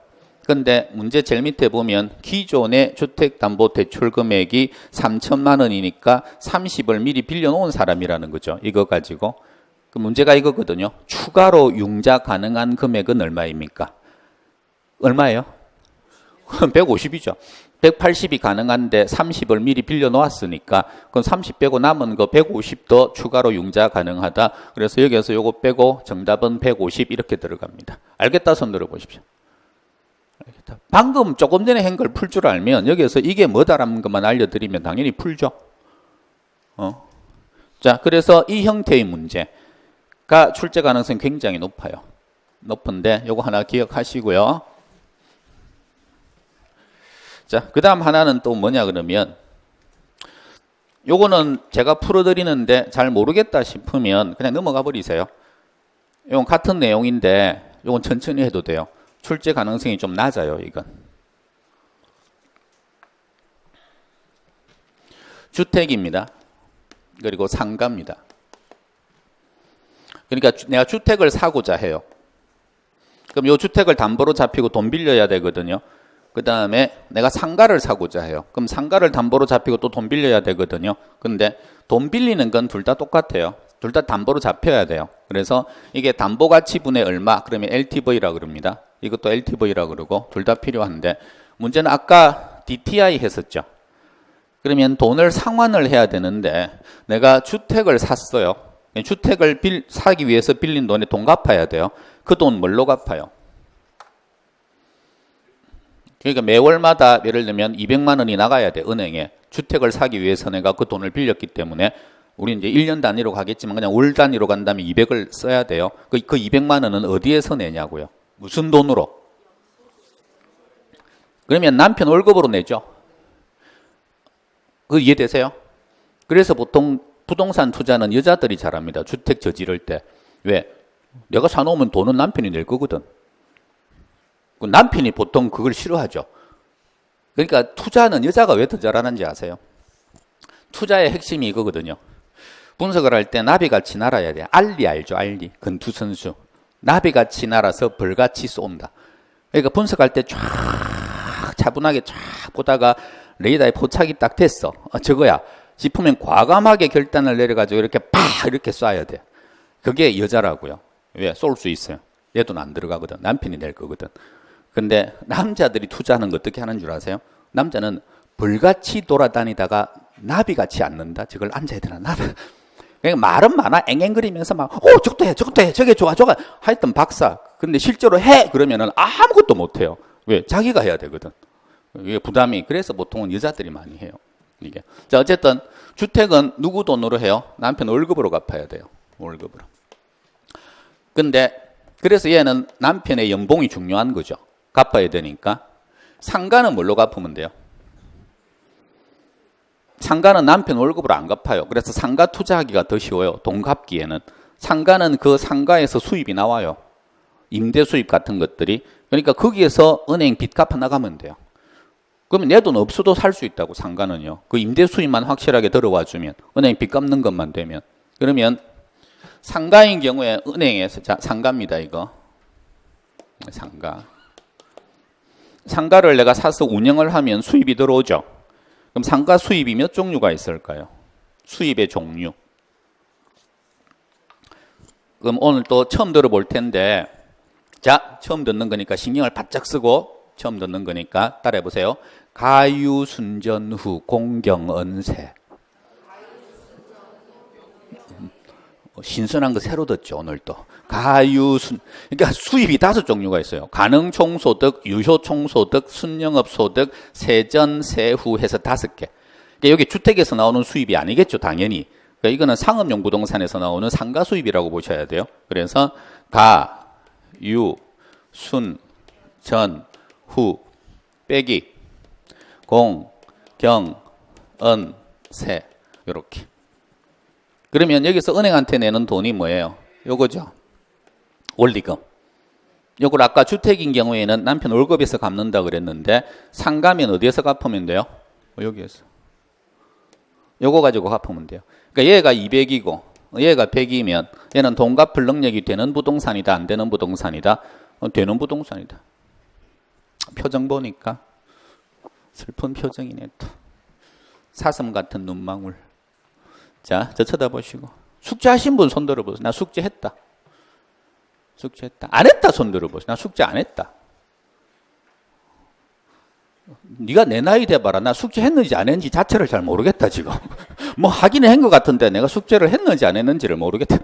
Speaker 1: 근데 문제 제일 밑에 보면 기존의 주택담보대출 금액이 3천만 원이니까 30을 미리 빌려놓은 사람이라는 거죠. 이거 가지고. 그 문제가 이거거든요. 추가로 융자 가능한 금액은 얼마입니까? 얼마예요? 150이죠. 180이 가능한데 30을 미리 빌려 놓았으니까 그건 30 빼고 남은 거 150도 추가로 융자 가능하다. 그래서 여기에서 요거 빼고 정답은 150 이렇게 들어갑니다. 알겠다? 손 들어보십시오. 알겠다. 방금 조금 전에 한 걸 풀 줄 알면 여기에서 이게 뭐다라는 것만 알려드리면 당연히 풀죠. 자, 그래서 이 형태의 문제가 출제 가능성이 굉장히 높아요. 높은데 요거 하나 기억하시고요. 자, 그 다음 하나는 또 뭐냐 그러면 요거는 제가 풀어드리는데 잘 모르겠다 싶으면 그냥 넘어가 버리세요. 이건 같은 내용인데 요건 천천히 해도 돼요. 출제 가능성이 좀 낮아요, 이건. 주택입니다. 그리고 상가입니다. 그러니까 내가 주택을 사고자 해요. 그럼 요 주택을 담보로 잡히고 돈 빌려야 되거든요. 그 다음에 내가 상가를 사고자 해요. 그럼 상가를 담보로 잡히고 또 돈 빌려야 되거든요. 근데 돈 빌리는 건 둘 다 똑같아요. 둘 다 담보로 잡혀야 돼요. 그래서 이게 담보가치분의 얼마, 그러면 LTV라고 그럽니다. 이것도 LTV라고 그러고 둘 다 필요한데 문제는 아까 DTI 했었죠. 그러면 돈을 상환을 해야 되는데 내가 주택을 샀어요. 주택을 사기 위해서 빌린 돈에 돈 갚아야 돼요. 그 돈 뭘로 갚아요? 그러니까 매월마다 예를 들면 200만 원이 나가야 돼, 은행에. 주택을 사기 위해서 내가 그 돈을 빌렸기 때문에 우리 이제 1년 단위로 가겠지만 그냥 월 단위로 간다면 200을 써야 돼요. 그 200만 원은 어디에서 내냐고요? 무슨 돈으로? 그러면 남편 월급으로 내죠. 그 이해되세요? 그래서 보통 부동산 투자는 여자들이 잘합니다. 주택 저지를 때. 왜? 내가 사놓으면 돈은 남편이 낼 거거든. 그 남편이 보통 그걸 싫어하죠. 그러니까 투자는 여자가 왜 더 잘하는지 아세요? 투자의 핵심이 이거거든요. 분석을 할 때 나비같이 날아야 돼. 알리 알죠? 알리. 근투선수. 나비같이 날아서 벌같이 쏜다. 그러니까 분석할 때 쫙 차분하게 쫙 보다가 레이더에 포착이 딱 됐어. 저거야 싶으면 과감하게 결단을 내려가지고 이렇게 팍 이렇게 쏴야 돼. 그게 여자라고요. 왜? 쏠 수 있어요. 얘 돈 안 들어가거든. 남편이 낼 거거든. 근데 남자들이 투자하는 거 어떻게 하는 줄 아세요? 남자는 벌같이 돌아다니다가 나비같이 앉는다. 저걸 앉아야 되나? 나비. 그러니까 말은 많아. 앵앵거리면서 막 저것도 해, 저것도 해, 저게 좋아, 저거 하여튼 박사. 근데 실제로 해 그러면은 아무것도 못 해요. 왜? 자기가 해야 되거든. 이게 부담이. 그래서 보통은 여자들이 많이 해요. 이게. 자, 어쨌든 주택은 누구 돈으로 해요? 남편 월급으로 갚아야 돼요. 월급으로. 근데 그래서 얘는 남편의 연봉이 중요한 거죠. 갚아야 되니까. 상가는 뭘로 갚으면 돼요? 상가는 남편 월급으로 안 갚아요. 그래서 상가 투자하기가 더 쉬워요. 돈 갚기에는. 상가는 그 상가에서 수입이 나와요. 임대 수입 같은 것들이. 그러니까 거기에서 은행 빚 갚아 나가면 돼요. 그러면 내 돈 없어도 살 수 있다고. 상가는요. 그 임대 수입만 확실하게 들어와 주면, 은행 빚 갚는 것만 되면. 그러면 상가인 경우에 은행에서, 자, 상가입니다, 이거. 상가. 상가를 내가 사서 운영을 하면 수입이 들어오죠. 그럼 상가 수입이 몇 종류가 있을까요? 수입의 종류. 그럼 오늘 또 처음 들어볼 텐데, 자, 처음 듣는 거니까 신경을 바짝 쓰고 처음 듣는 거니까 따라해 보세요. 가유순전후 공경언세. 신선한 거 새로 듣죠, 오늘 또. 가유순, 그러니까 수입이 5종류가 있어요. 가능총소득, 유효총소득, 순영업소득, 세전, 세후 해서 5개. 그러니까 여기 주택에서 나오는 수입이 아니겠죠, 당연히. 그러니까 이거는 상업용 부동산에서 나오는 상가 수입이라고 보셔야 돼요. 그래서 가, 유, 순, 전, 후, 빼기, 공, 경, 은, 세. 이렇게. 그러면 여기서 은행한테 내는 돈이 뭐예요? 요거죠. 원리금. 요걸 아까 주택인 경우에는 남편 월급에서 갚는다 그랬는데 상가면 어디에서 갚으면 돼요? 여기에서. 요거 가지고 갚으면 돼요. 그러니까 얘가 200이고 얘가 100이면 얘는 돈 갚을 능력이 되는 부동산이다, 안 되는 부동산이다? 되는 부동산이다. 표정 보니까 슬픈 표정이네 또. 사슴 같은 눈망울. 자, 저 쳐다보시고. 숙제하신 분 손 들어보세요. 나 숙제했다. 숙제했다. 안 했다 손 들어보세요. 나 숙제 안 했다. 네가 내 나이 돼봐라. 나 숙제했는지 안 했는지 자체를 잘 모르겠다 지금. 뭐 하기는 한 것 같은데 내가 숙제를 했는지 안 했는지를 모르겠다.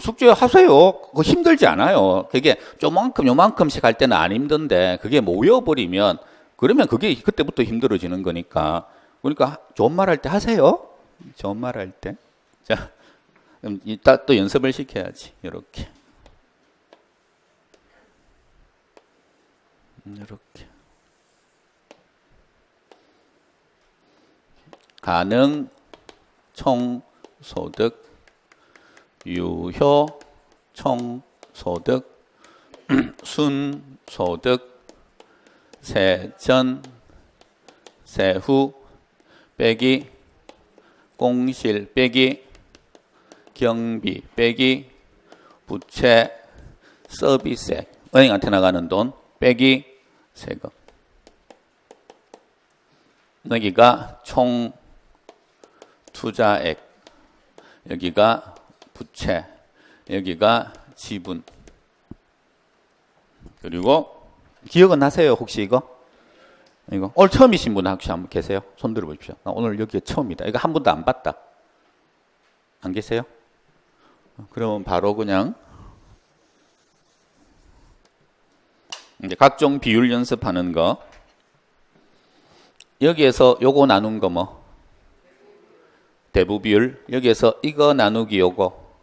Speaker 1: 숙제 하세요. 그거 힘들지 않아요. 그게 요만큼씩 할 때는 안 힘든데 그게 모여버리면 그러면 그게 그때부터 힘들어지는 거니까. 그러니까 좋은 말 할 때 하세요. 좋은 말 할 때. 자, 그럼 이따 또 연습을 시켜야지. 이렇게. 이렇게. 가능 총소득 유효 총소득 순소득 세전 세후 빼기 공실 빼기 경비 빼기 부채 서비스액 은행한테 나가는 돈 빼기 세금. 여기가 총 투자액, 여기가 부채, 여기가 지분. 그리고 기억은 나세요? 혹시 이거 오늘 처음이신 분 혹시 한번 계세요? 손 들어보십시오. 나 오늘 여기가 처음이다. 이거 한 번도 안 봤다. 안 계세요? 그러면 바로 그냥 이제 각종 비율 연습하는 거. 여기에서 요거 나눈 거 뭐? 대부 비율. 여기에서 이거 나누기 요거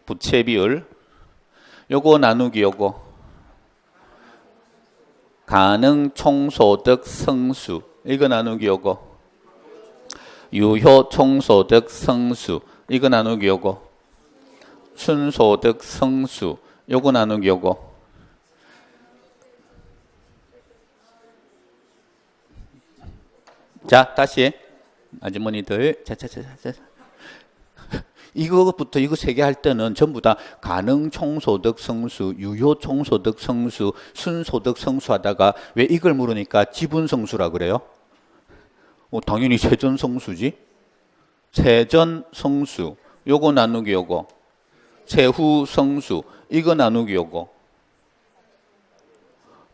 Speaker 1: 부채 비율. 요거 나누기 요거 가능 총소득 성수. 이거 나누기 요거 유효 총소득 성수. 이거 나누기 요거 순소득 성수. 요거 나누기 요거 자, 다시 아주머니들 자자자자 이거부터 이거 세 개 할 때는 전부 다 가능 총소득 성수, 유효 총소득 성수, 순소득 성수 하다가 왜 이걸 물으니까 지분 성수라 그래요? 당연히 세전 성수지. 세전 성수. 요거 나누기 요거. 세후 성수. 이거 나누기 요거.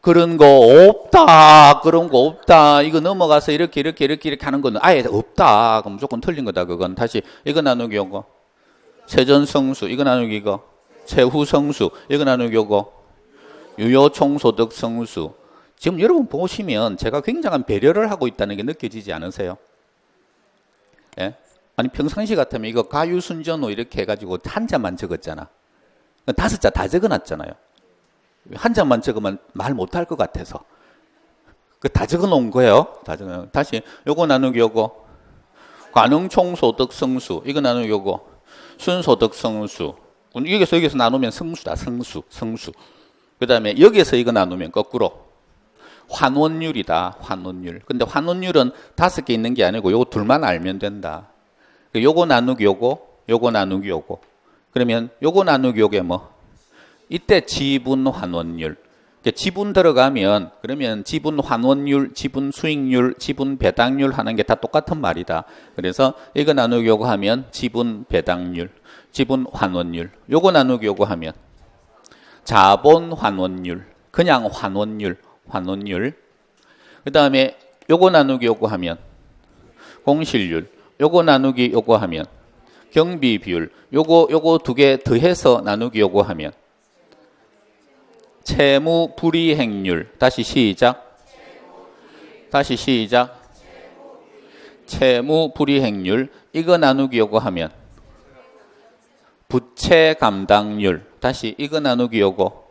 Speaker 1: 그런 거 없다. 그런 거 없다. 이거 넘어가서 이렇게 하는 거는 아예 없다. 그럼 무조건 틀린 거다. 그건 다시 이거 나누기 요거. 세전 성수. 이거 나누기 이거. 세후 성수. 이거 나누기 요거. 유효 총소득 성수. 지금 여러분 보시면 제가 굉장한 배려를 하고 있다는 게 느껴지지 않으세요? 예? 아니 평상시 같으면 이거 가유순전호 이렇게 해가지고 한 자만 적었잖아. 5자 다 적어놨잖아요. 한 장만 적으면 말 못할 것 같아서 그 다 적어놓은 거예요. 다 적어. 다시 요거 나누기 요거 가능 총소득 성수. 이거 나누기 요거 순소득 성수. 여기서 나누면 성수다. 성수. 그 다음에 여기서 이거 나누면 거꾸로 환원율이다. 환원율. 근데 환원율은 5개 있는 게 아니고 요거 둘만 알면 된다. 요거 나누기 요거 나누기 요거. 그러면 요거 나누기 요게 뭐? 이때 지분 환원율. 지분 들어가면 그러면 지분 환원율, 지분 수익률, 지분 배당률 하는 게 다 똑같은 말이다. 그래서 이거 나누기 요거 하면 지분 배당률, 지분 환원율. 요거 나누기 요거 하면 자본 환원율, 그냥 환원율. 그 다음에 요거 나누기 요거 하면 공실률. 요거 나누기 요거 하면 경비 비율. 요거 두 개 더해서 나누기 요거 하면 채무 불이행률. 다시 시작. 채무 불이행률. 이거 나누기 요거 하면 부채 감당률. 다시 이거 나누기 요거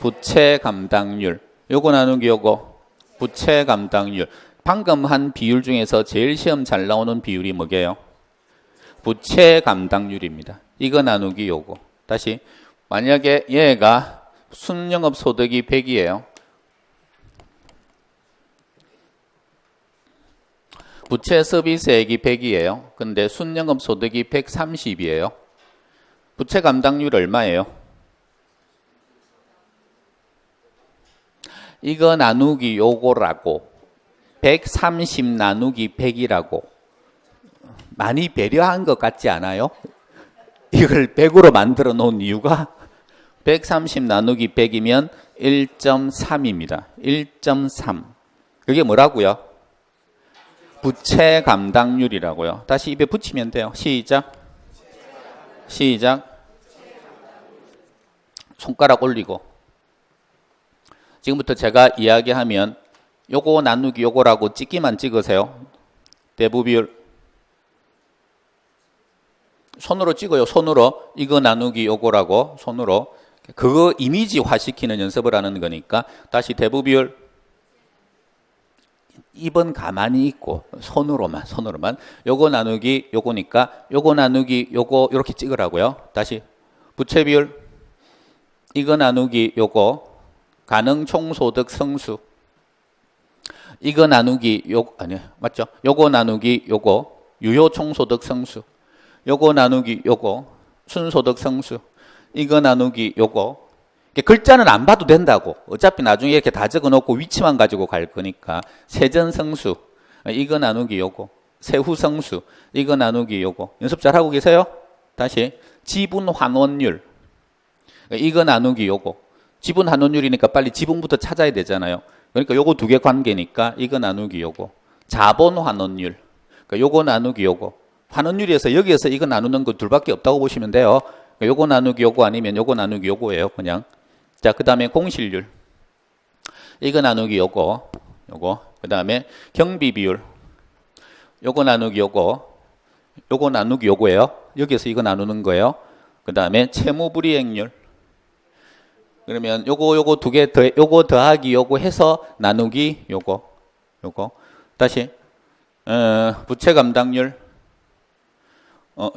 Speaker 1: 부채 감당률. 요거 나누기 요거 부채 감당률. 방금 한 비율 중에서 제일 시험 잘 나오는 비율이 뭐게요? 부채 감당률입니다. 이거 나누기 요거. 다시 만약에 얘가 순영업 소득이 100이에요. 부채 서비스액이 100이에요. 근데 순영업 소득이 130이에요. 부채 감당률 얼마예요? 이거 나누기 요거라고 130 나누기 100이라고 많이 배려한 것 같지 않아요? 이걸 100으로 만들어 놓은 이유가 130 나누기 100이면 1.3입니다. 1.3. 그게 뭐라고요? 부채 감당률이라고요. 다시 입에 붙이면 돼요. 시작. 손가락 올리고. 지금부터 제가 이야기하면 요거 나누기 요거라고 찍기만 찍으세요. 대부 비율. 손으로 찍어요. 손으로. 이거 나누기 요거라고 손으로. 그거 이미지화 시키는 연습을 하는 거니까 다시 대부 비율. 입은 가만히 있고 손으로만 요거 나누기 요거니까 요거 나누기 요거 이렇게 찍으라고요. 다시 부채 비율 이거 나누기 요거 가능 총소득 성수 이거 나누기 요 아니 맞죠? 요거 나누기 요거 유효 총소득 성수 요거 나누기 요거 순소득 성수 이거 나누기 요거 글자는 안 봐도 된다고. 어차피 나중에 이렇게 다 적어놓고 위치만 가지고 갈 거니까 세전성수 이거 나누기 요거 세후성수 이거 나누기 요거 연습 잘하고 계세요? 다시 지분환원율 이거 나누기 요거 지분환원율이니까 빨리 지분부터 찾아야 되잖아요. 그러니까 요거 두 개 관계니까 이거 나누기 요거 자본환원율 그러니까 요거 나누기 요거 환원율에서 여기에서 이거 나누는 거 둘밖에 없다고 보시면 돼요. 요거 나누기 요거 아니면 요거 나누기 요거예요. 그냥 자, 그 다음에 공실률 이거 나누기 요거 그 다음에 경비비율 요거 나누기 요거 나누기 요거예요. 여기서 이거 나누는 거예요. 그 다음에 채무불이행률 그러면 요거 두 개 더 요거 더하기 요거 해서 나누기 요거 다시 부채 감당률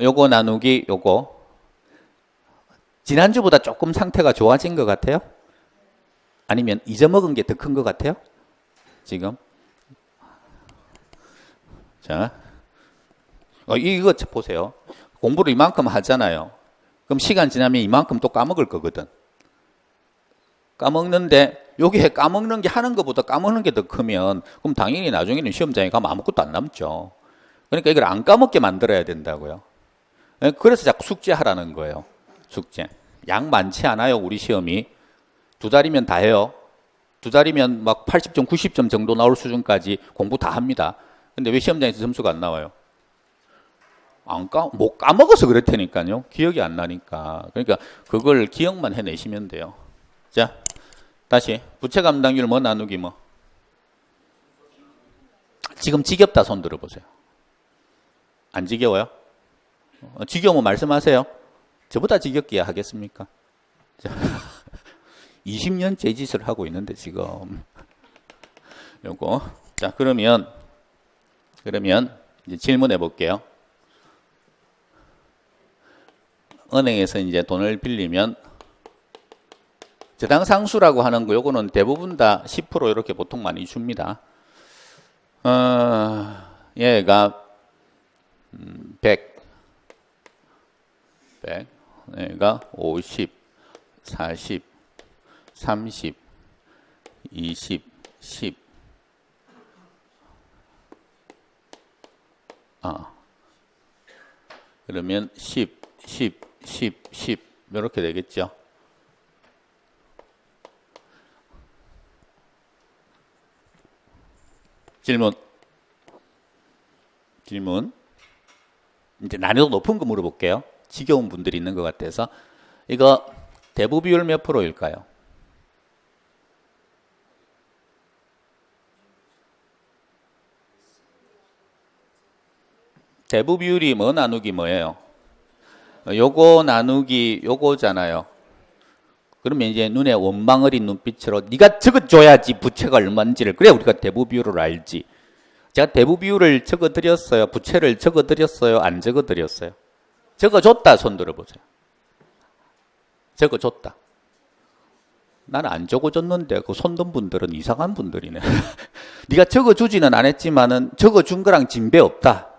Speaker 1: 요거 나누기 요거 지난주보다 조금 상태가 좋아진 것 같아요? 아니면 잊어먹은 게 더 큰 것 같아요? 지금 자 이거 보세요. 공부를 이만큼 하잖아요. 그럼 시간 지나면 이만큼 또 까먹을 거거든. 까먹는데 여기에 까먹는 게 하는 것보다 까먹는 게 더 크면 그럼 당연히 나중에는 시험장에 가면 아무것도 안 남죠. 그러니까 이걸 안 까먹게 만들어야 된다고요. 그래서 자꾸 숙제하라는 거예요. 숙제. 양 많지 않아요. 우리 시험이. 두 달이면 다 해요. 두 달이면 막 80점, 90점 정도 나올 수준까지 공부 다 합니다. 근데 왜 시험장에서 점수가 안 나와요? 못 까먹어서 그렇다니까요. 기억이 안 나니까. 그러니까 그걸 기억만 해내시면 돼요. 자, 다시 부채 감당률 뭐 나누기 뭐. 지금 지겹다 손 들어보세요. 안 지겨워요? 지겨우면 말씀하세요. 저보다 지겹게 하겠습니까? 20년째 짓을 하고 있는데 지금 요거 자 그러면 이제 질문해 볼게요. 은행에서 이제 돈을 빌리면 저당상수라고 하는 거 요거는 대부분 다 10% 이렇게 보통 많이 줍니다. 얘가 100 얘가 50 40 30 20 10 그러면 10 이렇게 되겠죠. 질문 이제 난이도 높은 거 물어볼게요. 지겨운 분들이 있는 것 같아서. 이거 대부 비율 몇 프로일까요? 대부 비율이 뭐 나누기 뭐예요? 요거 나누기 요거잖아요. 그러면 이제 눈에 원망어린 눈빛으로 네가 적어줘야지 부채가 얼마인지를. 그래 우리가 대부 비율을 알지. 제가 대부 비율을 적어드렸어요? 부채를 적어드렸어요? 안 적어드렸어요? 적어줬다 손 들어보세요. 적어줬다. 나는 안 적어줬는데 그 손든 분들은 이상한 분들이네. 네가 적어주지는 않았지만은 적어준 거랑 진배 없다.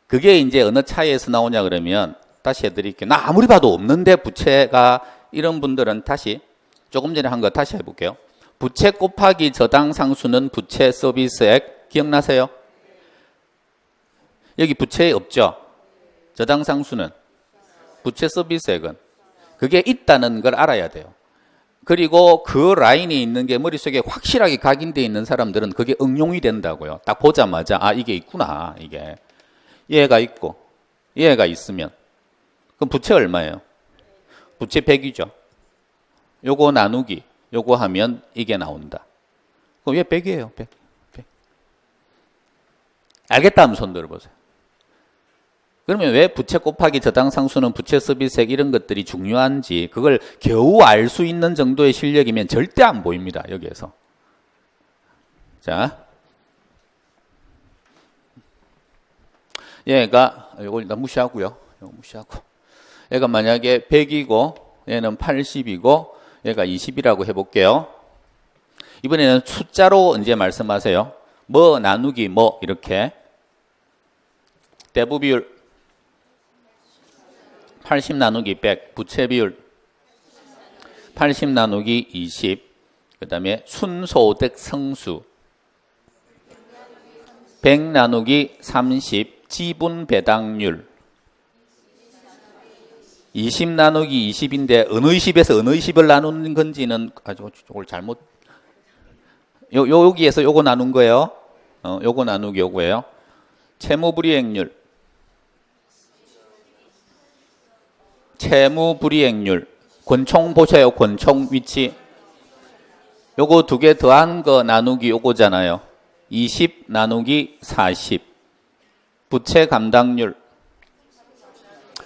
Speaker 1: 그게 이제 어느 차이에서 나오냐 그러면 다시 해드릴게요. 나 아무리 봐도 없는데 부채가 이런 분들은 다시 조금 전에 한 거 다시 해볼게요. 부채 곱하기 저당 상수는 부채 서비스액 기억나세요? 여기 부채 없죠? 저당 상수는 부채 서비스액은 그게 있다는 걸 알아야 돼요. 그리고 그 라인이 있는 게 머릿속에 확실하게 각인되어 있는 사람들은 그게 응용이 된다고요. 딱 보자마자 아 이게 있구나. 이게 얘가 있고 얘가 있으면 그럼 부채 얼마예요? 부채 100이죠. 요거 나누기 요거 하면 이게 나온다. 그럼 왜 100이에요? 100. 알겠다 하면 손 들어보세요. 그러면 왜 부채 곱하기 저당 상수는 부채 서비스액 이런 것들이 중요한지 그걸 겨우 알 수 있는 정도의 실력이면 절대 안 보입니다. 여기에서. 자, 얘가 이걸 일단 무시하고요. 이거 무시하고. 얘가 만약에 100이고 얘는 80이고 얘가 20이라고 해볼게요. 이번에는 숫자로 이제 말씀하세요. 뭐 나누기 뭐 이렇게. 대부 비율 80 나누기 100, 부채 비율 80 나누기 20, 그 다음에 순소득 성수 100 나누기 30, 지분 배당률 20 나누기 20인데 어느 20에서 어느 20을 나누는 건지는 아주 이걸 잘못 여기에서 요거 나눈 거예요. 요거 나누기 요거예요. 채무불이행률 채무불이행률 권총 보셔요. 권총 위치 요거 두 개 더한 거 나누기 요거잖아요. 20 나누기 40 부채 감당률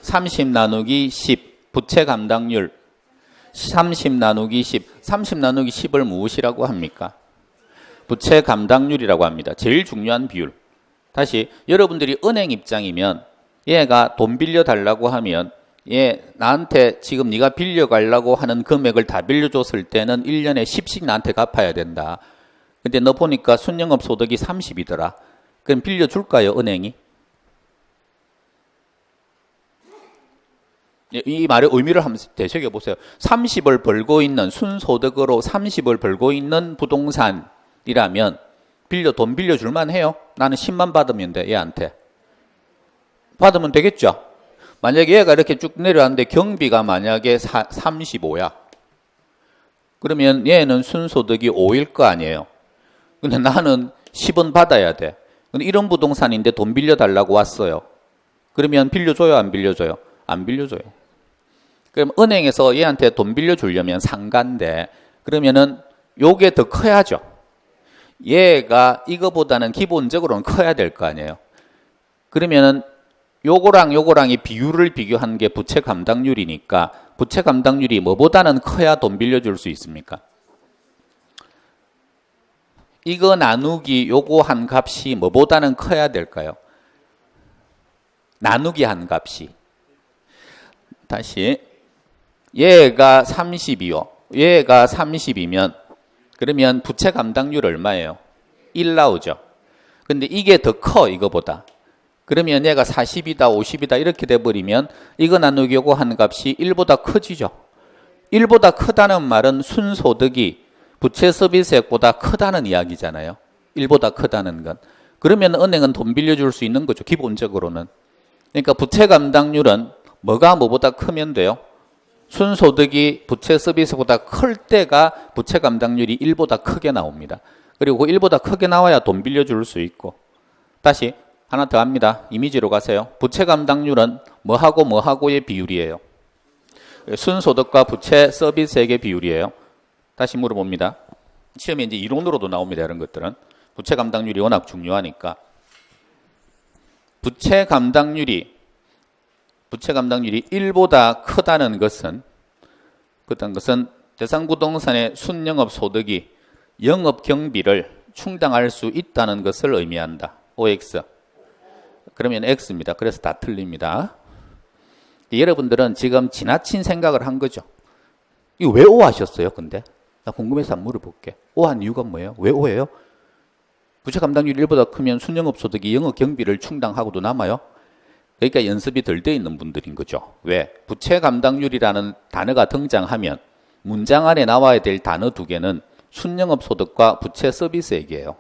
Speaker 1: 30 나누기 10 부채 감당률 30 나누기 10 30 나누기 10을 무엇이라고 합니까? 부채 감당률이라고 합니다. 제일 중요한 비율. 다시 여러분들이 은행 입장이면 얘가 돈 빌려달라고 하면 얘 나한테 지금 네가 빌려가려고 하는 금액을 다 빌려줬을 때는 1년에 10씩 나한테 갚아야 된다. 근데 너 보니까 순영업 소득이 30이더라. 그럼 빌려줄까요, 은행이? 이 말의 의미를 한번 되새겨보세요. 30을 벌고 있는 순소득으로 30을 벌고 있는 부동산이라면 돈 빌려줄만 해요. 나는 10만 받으면 돼, 얘한테. 받으면 되겠죠? 만약에 얘가 이렇게 쭉 내려왔는데 경비가 만약에 35야. 그러면 얘는 순소득이 5일 거 아니에요. 근데 나는 10은 받아야 돼. 근데 이런 부동산인데 돈 빌려달라고 왔어요. 그러면 빌려줘요, 안 빌려줘요? 안 빌려줘요. 그럼 은행에서 얘한테 돈 빌려주려면 상가인데 그러면은 요게 더 커야죠. 얘가 이거보다는 기본적으로는 커야 될 거 아니에요. 그러면은 요거랑 요거랑의 비율을 비교한 게 부채 감당률이니까 부채 감당률이 뭐보다는 커야 돈 빌려줄 수 있습니까? 이거 나누기 요거 한 값이 뭐보다는 커야 될까요? 나누기 한 값이. 다시 얘가 30이요. 얘가 30이면 그러면 부채 감당률 얼마예요? 1 나오죠. 근데 이게 더 커 이거보다. 그러면 얘가 40이다 50이다 이렇게 돼버리면 이거 나누기 요거 한 값이 1보다 커지죠. 1보다 크다는 말은 순소득이 부채 서비스액보다 크다는 이야기잖아요. 1보다 크다는 건. 그러면 은행은 돈 빌려줄 수 있는 거죠. 기본적으로는. 그러니까 부채 감당률은 뭐가 뭐보다 크면 돼요? 순소득이 부채 서비스보다 클 때가 부채 감당률이 1보다 크게 나옵니다. 그리고 1보다 크게 나와야 돈 빌려줄 수 있고. 다시 하나 더 합니다. 이미지로 가세요. 부채 감당률은 뭐하고 뭐하고의 비율이에요. 순소득과 부채 서비스액의 비율이에요. 다시 물어봅니다. 시험에 이제 이론으로도 나옵니다. 이런 것들은. 부채 감당률이 워낙 중요하니까. 부채 감당률이 1보다 크다는 것은 대상 부동산의 순영업 소득이 영업 경비를 충당할 수 있다는 것을 의미한다. OX. 그러면 X입니다. 그래서 다 틀립니다. 여러분들은 지금 지나친 생각을 한 거죠. 이거 왜 O 하셨어요, 근데? 나 궁금해서 한번 물어볼게. O 한 이유가 뭐예요? 왜 O예요? 부채 감당률이 1보다 크면 순영업 소득이 영업 경비를 충당하고도 남아요? 그러니까 연습이 덜 돼 있는 분들인 거죠. 왜? 부채 감당률이라는 단어가 등장하면 문장 안에 나와야 될 단어 두 개는 순영업 소득과 부채 서비스액이에요.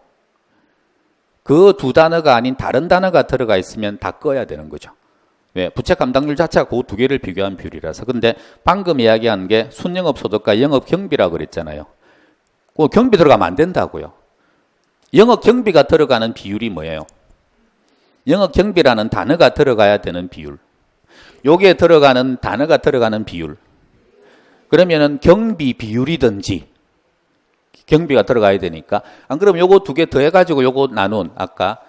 Speaker 1: 그 두 단어가 아닌 다른 단어가 들어가 있으면 다 꺼야 되는 거죠. 왜? 부채 감당률 자체가 그 두 개를 비교한 비율이라서. 근데 방금 이야기한 게 순영업 소득과 영업 경비라고 그랬잖아요. 그 경비 들어가면 안 된다고요. 영업 경비가 들어가는 비율이 뭐예요? 영업 경비라는 단어가 들어가야 되는 비율. 요게 들어가는 단어가 들어가는 비율. 그러면은 경비 비율이든지 경비가 들어가야 되니까. 안 그러면 요거 두 개 더해가지고 요거 나눈 아까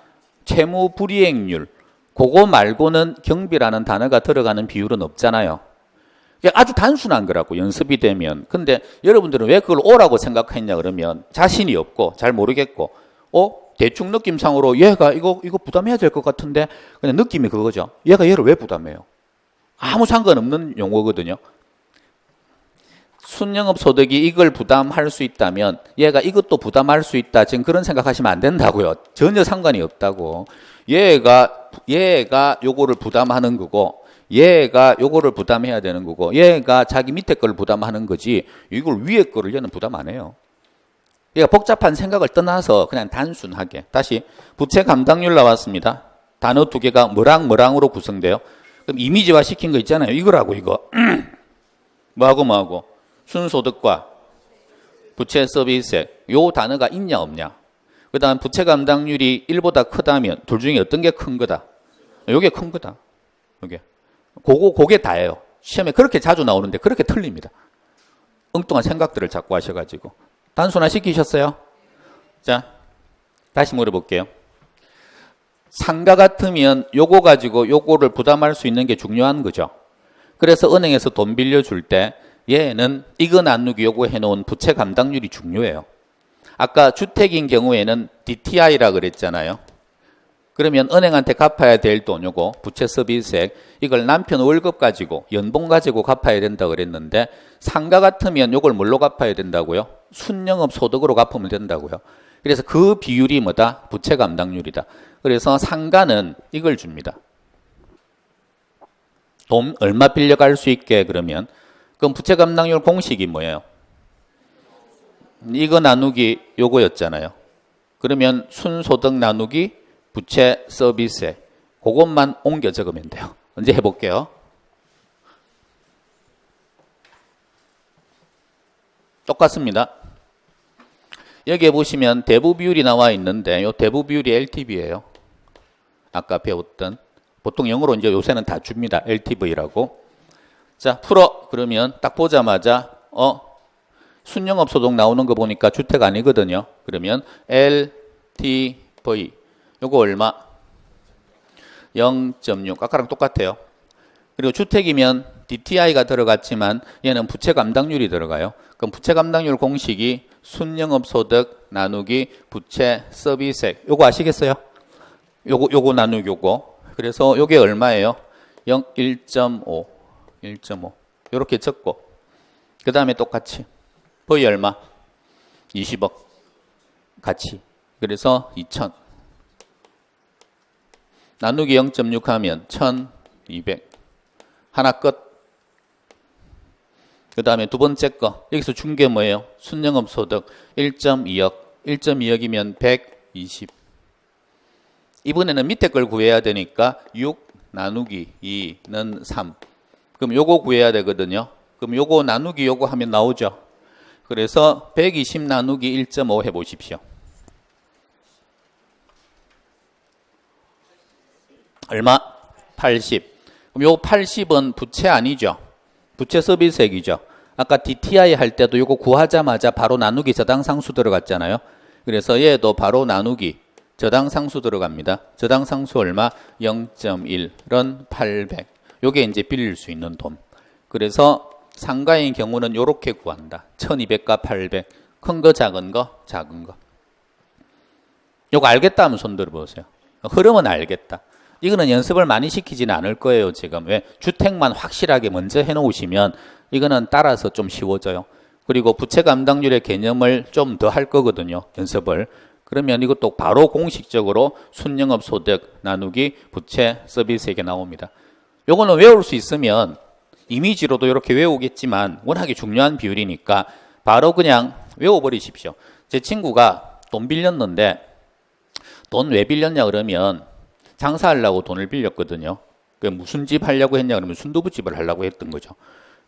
Speaker 1: 채무 불이행률 그거 말고는 경비라는 단어가 들어가는 비율은 없잖아요. 아주 단순한 거라고 연습이 되면. 근데 여러분들은 왜 그걸 O라고 생각했냐 그러면 자신이 없고 잘 모르겠고 대충 느낌상으로 얘가 이거 부담해야 될 것 같은데 그냥 느낌이 그거죠. 얘가 얘를 왜 부담해요? 아무 상관없는 용어거든요. 순영업 소득이 이걸 부담할 수 있다면 얘가 이것도 부담할 수 있다. 지금 그런 생각하시면 안 된다고요. 전혀 상관이 없다고. 얘가 요거를 부담하는 거고 얘가 요거를 부담해야 되는 거고 얘가 자기 밑에 걸 부담하는 거지 이걸 위에 거를 얘는 부담 안 해요. 얘가 복잡한 생각을 떠나서 그냥 단순하게 다시 부채 감당률 나왔습니다. 단어 두 개가 뭐랑으로 구성돼요? 그럼 이미지화 시킨 거 있잖아요. 이거라고 이거. 뭐하고 순소득과 부채 서비스액 요 단어가 있냐 없냐. 그 다음 부채 감당률이 1보다 크다면 둘 중에 어떤 게 큰 거다? 요게 큰 거다. 요게. 그게 다예요. 시험에 그렇게 자주 나오는데 그렇게 틀립니다. 엉뚱한 생각들을 자꾸 하셔가지고. 단순화 시키셨어요? 자, 다시 물어볼게요. 상가 같으면 요거 가지고 요거를 부담할 수 있는 게 중요한 거죠. 그래서 은행에서 돈 빌려줄 때 얘는 이거 나누기 요거 해놓은 부채 감당률이 중요해요. 아까 주택인 경우에는 DTI라 그랬잖아요. 그러면 은행한테 갚아야 될 돈 요거 부채 서비스액 이걸 남편 월급 가지고 연봉 가지고 갚아야 된다 그랬는데 상가 같으면 요걸 뭘로 갚아야 된다고요? 순영업 소득으로 갚으면 된다고요. 그래서 그 비율이 뭐다? 부채 감당률이다. 그래서 상가는 이걸 줍니다. 돈 얼마 빌려갈 수 있게 그러면 그럼 부채 감당률 공식이 뭐예요? 이거 나누기 요거였잖아요. 그러면 순소득 나누기 부채 서비스액 그것만 옮겨 적으면 돼요. 언제 해볼게요. 똑같습니다. 여기에 보시면 대부 비율이 나와 있는데 이 대부 비율이 LTV예요. 아까 배웠던 보통 영어로 이제 요새는 다 줍니다. LTV라고. 자, 풀어. 그러면 딱 보자마자 순영업 소득 나오는 거 보니까 주택 아니거든요. 그러면 LTV 요거 얼마? 0.6. 아까랑 똑같아요. 그리고 주택이면 DTI가 들어갔지만 얘는 부채 감당률이 들어가요. 그럼 부채 감당률 공식이 순영업 소득 나누기 부채 서비스액. 요거 아시겠어요? 요거 나누기 요거. 그래서 요게 얼마예요? 1.5. 1.5. 요렇게 적고. 그 다음에 똑같이. V 얼마? 20억. 같이. 그래서 2,000. 나누기 0.6 하면 1,200. 하나 끝. 그 다음에 두 번째 거. 여기서 준 게 뭐예요? 순영업 소득 1.2억. 1.2억이면 120. 이번에는 밑에 걸 구해야 되니까 6 나누기 2는 3. 그럼 요거 구해야 되거든요. 그럼 요거 나누기 요거 하면 나오죠. 그래서 120 나누기 1.5 해보십시오. 얼마? 80. 그럼 요 80은 부채 아니죠? 부채 서비스액이죠. 아까 DTI 할 때도 요거 구하자마자 바로 나누기 저당 상수 들어갔잖아요. 그래서 얘도 바로 나누기 저당 상수 들어갑니다. 저당 상수 얼마? 0.1은 800. 요게 이제 빌릴 수 있는 돈. 그래서 상가인 경우는 요렇게 구한다. 1200과 800. 큰 거, 작은 거, 작은 거. 요거 알겠다 하면 손 들어보세요. 흐름은 알겠다. 이거는 연습을 많이 시키지는 않을 거예요, 지금. 왜? 주택만 확실하게 먼저 해놓으시면 이거는 따라서 좀 쉬워져요. 그리고 부채 감당률의 개념을 좀 더 할 거거든요, 연습을. 그러면 이것도 바로 공식적으로 순영업 소득 나누기 부채 서비스액에 나옵니다. 요거는 외울 수 있으면 이미지로도 이렇게 외우겠지만 워낙에 중요한 비율이니까 바로 그냥 외워버리십시오. 제 친구가 돈 빌렸는데 돈 왜 빌렸냐 그러면 장사하려고 돈을 빌렸거든요. 무슨 집 하려고 했냐 그러면 순두부집을 하려고 했던 거죠.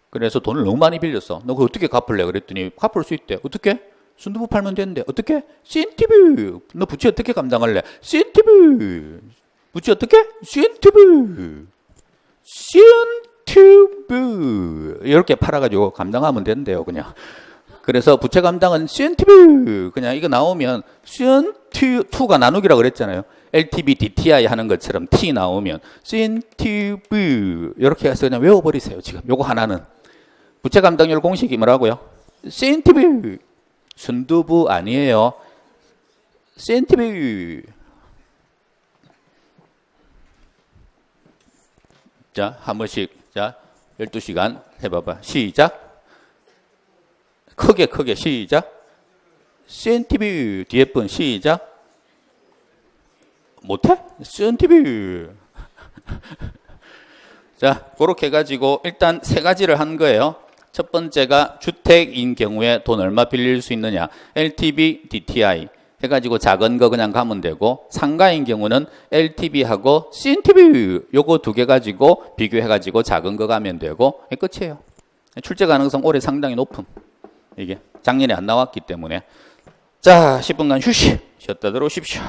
Speaker 1: 그래서 돈을 너무 많이 빌렸어. 너 그거 어떻게 갚을래? 그랬더니 갚을 수 있대. 어떻게? 순두부 팔면 되는데. 어떻게? CNTV. 너 부채 어떻게 감당할래? CNTV. 부채 어떻게? CNTV. CNTV. 이렇게 팔아가지고 감당하면 된대요, 그냥. 그래서 부채 감당은 CNTV. 그냥 이거 나오면 CNT2가 나누기라고 그랬잖아요. LTV, DTI 하는 것처럼 T 나오면 CNTV 이렇게 해서 그냥 외워버리세요. 지금 요거 하나는. 부채 감당률 공식이 뭐라고요? CNTV. 순두부 아니에요. CNTV. 자, 한 번씩. 자, 12시간 해봐봐. 시작. 크게 시작. CNTV. 뒤에 분 시작. 못해? CNTV. 자, 그렇게 해가지고 일단 세 가지를 한 거예요. 첫 번째가 주택인 경우에 돈 얼마 빌릴 수 있느냐. LTV, DTI 해가지고 작은 거 그냥 가면 되고, 상가인 경우는 LTV하고 CNTV 요거 두 개 가지고 비교해가지고 작은 거 가면 되고, 끝이에요. 출제 가능성 올해 상당히 높음. 이게 작년에 안 나왔기 때문에. 자, 10분간 휴식. 쉬었다 들어오십시오.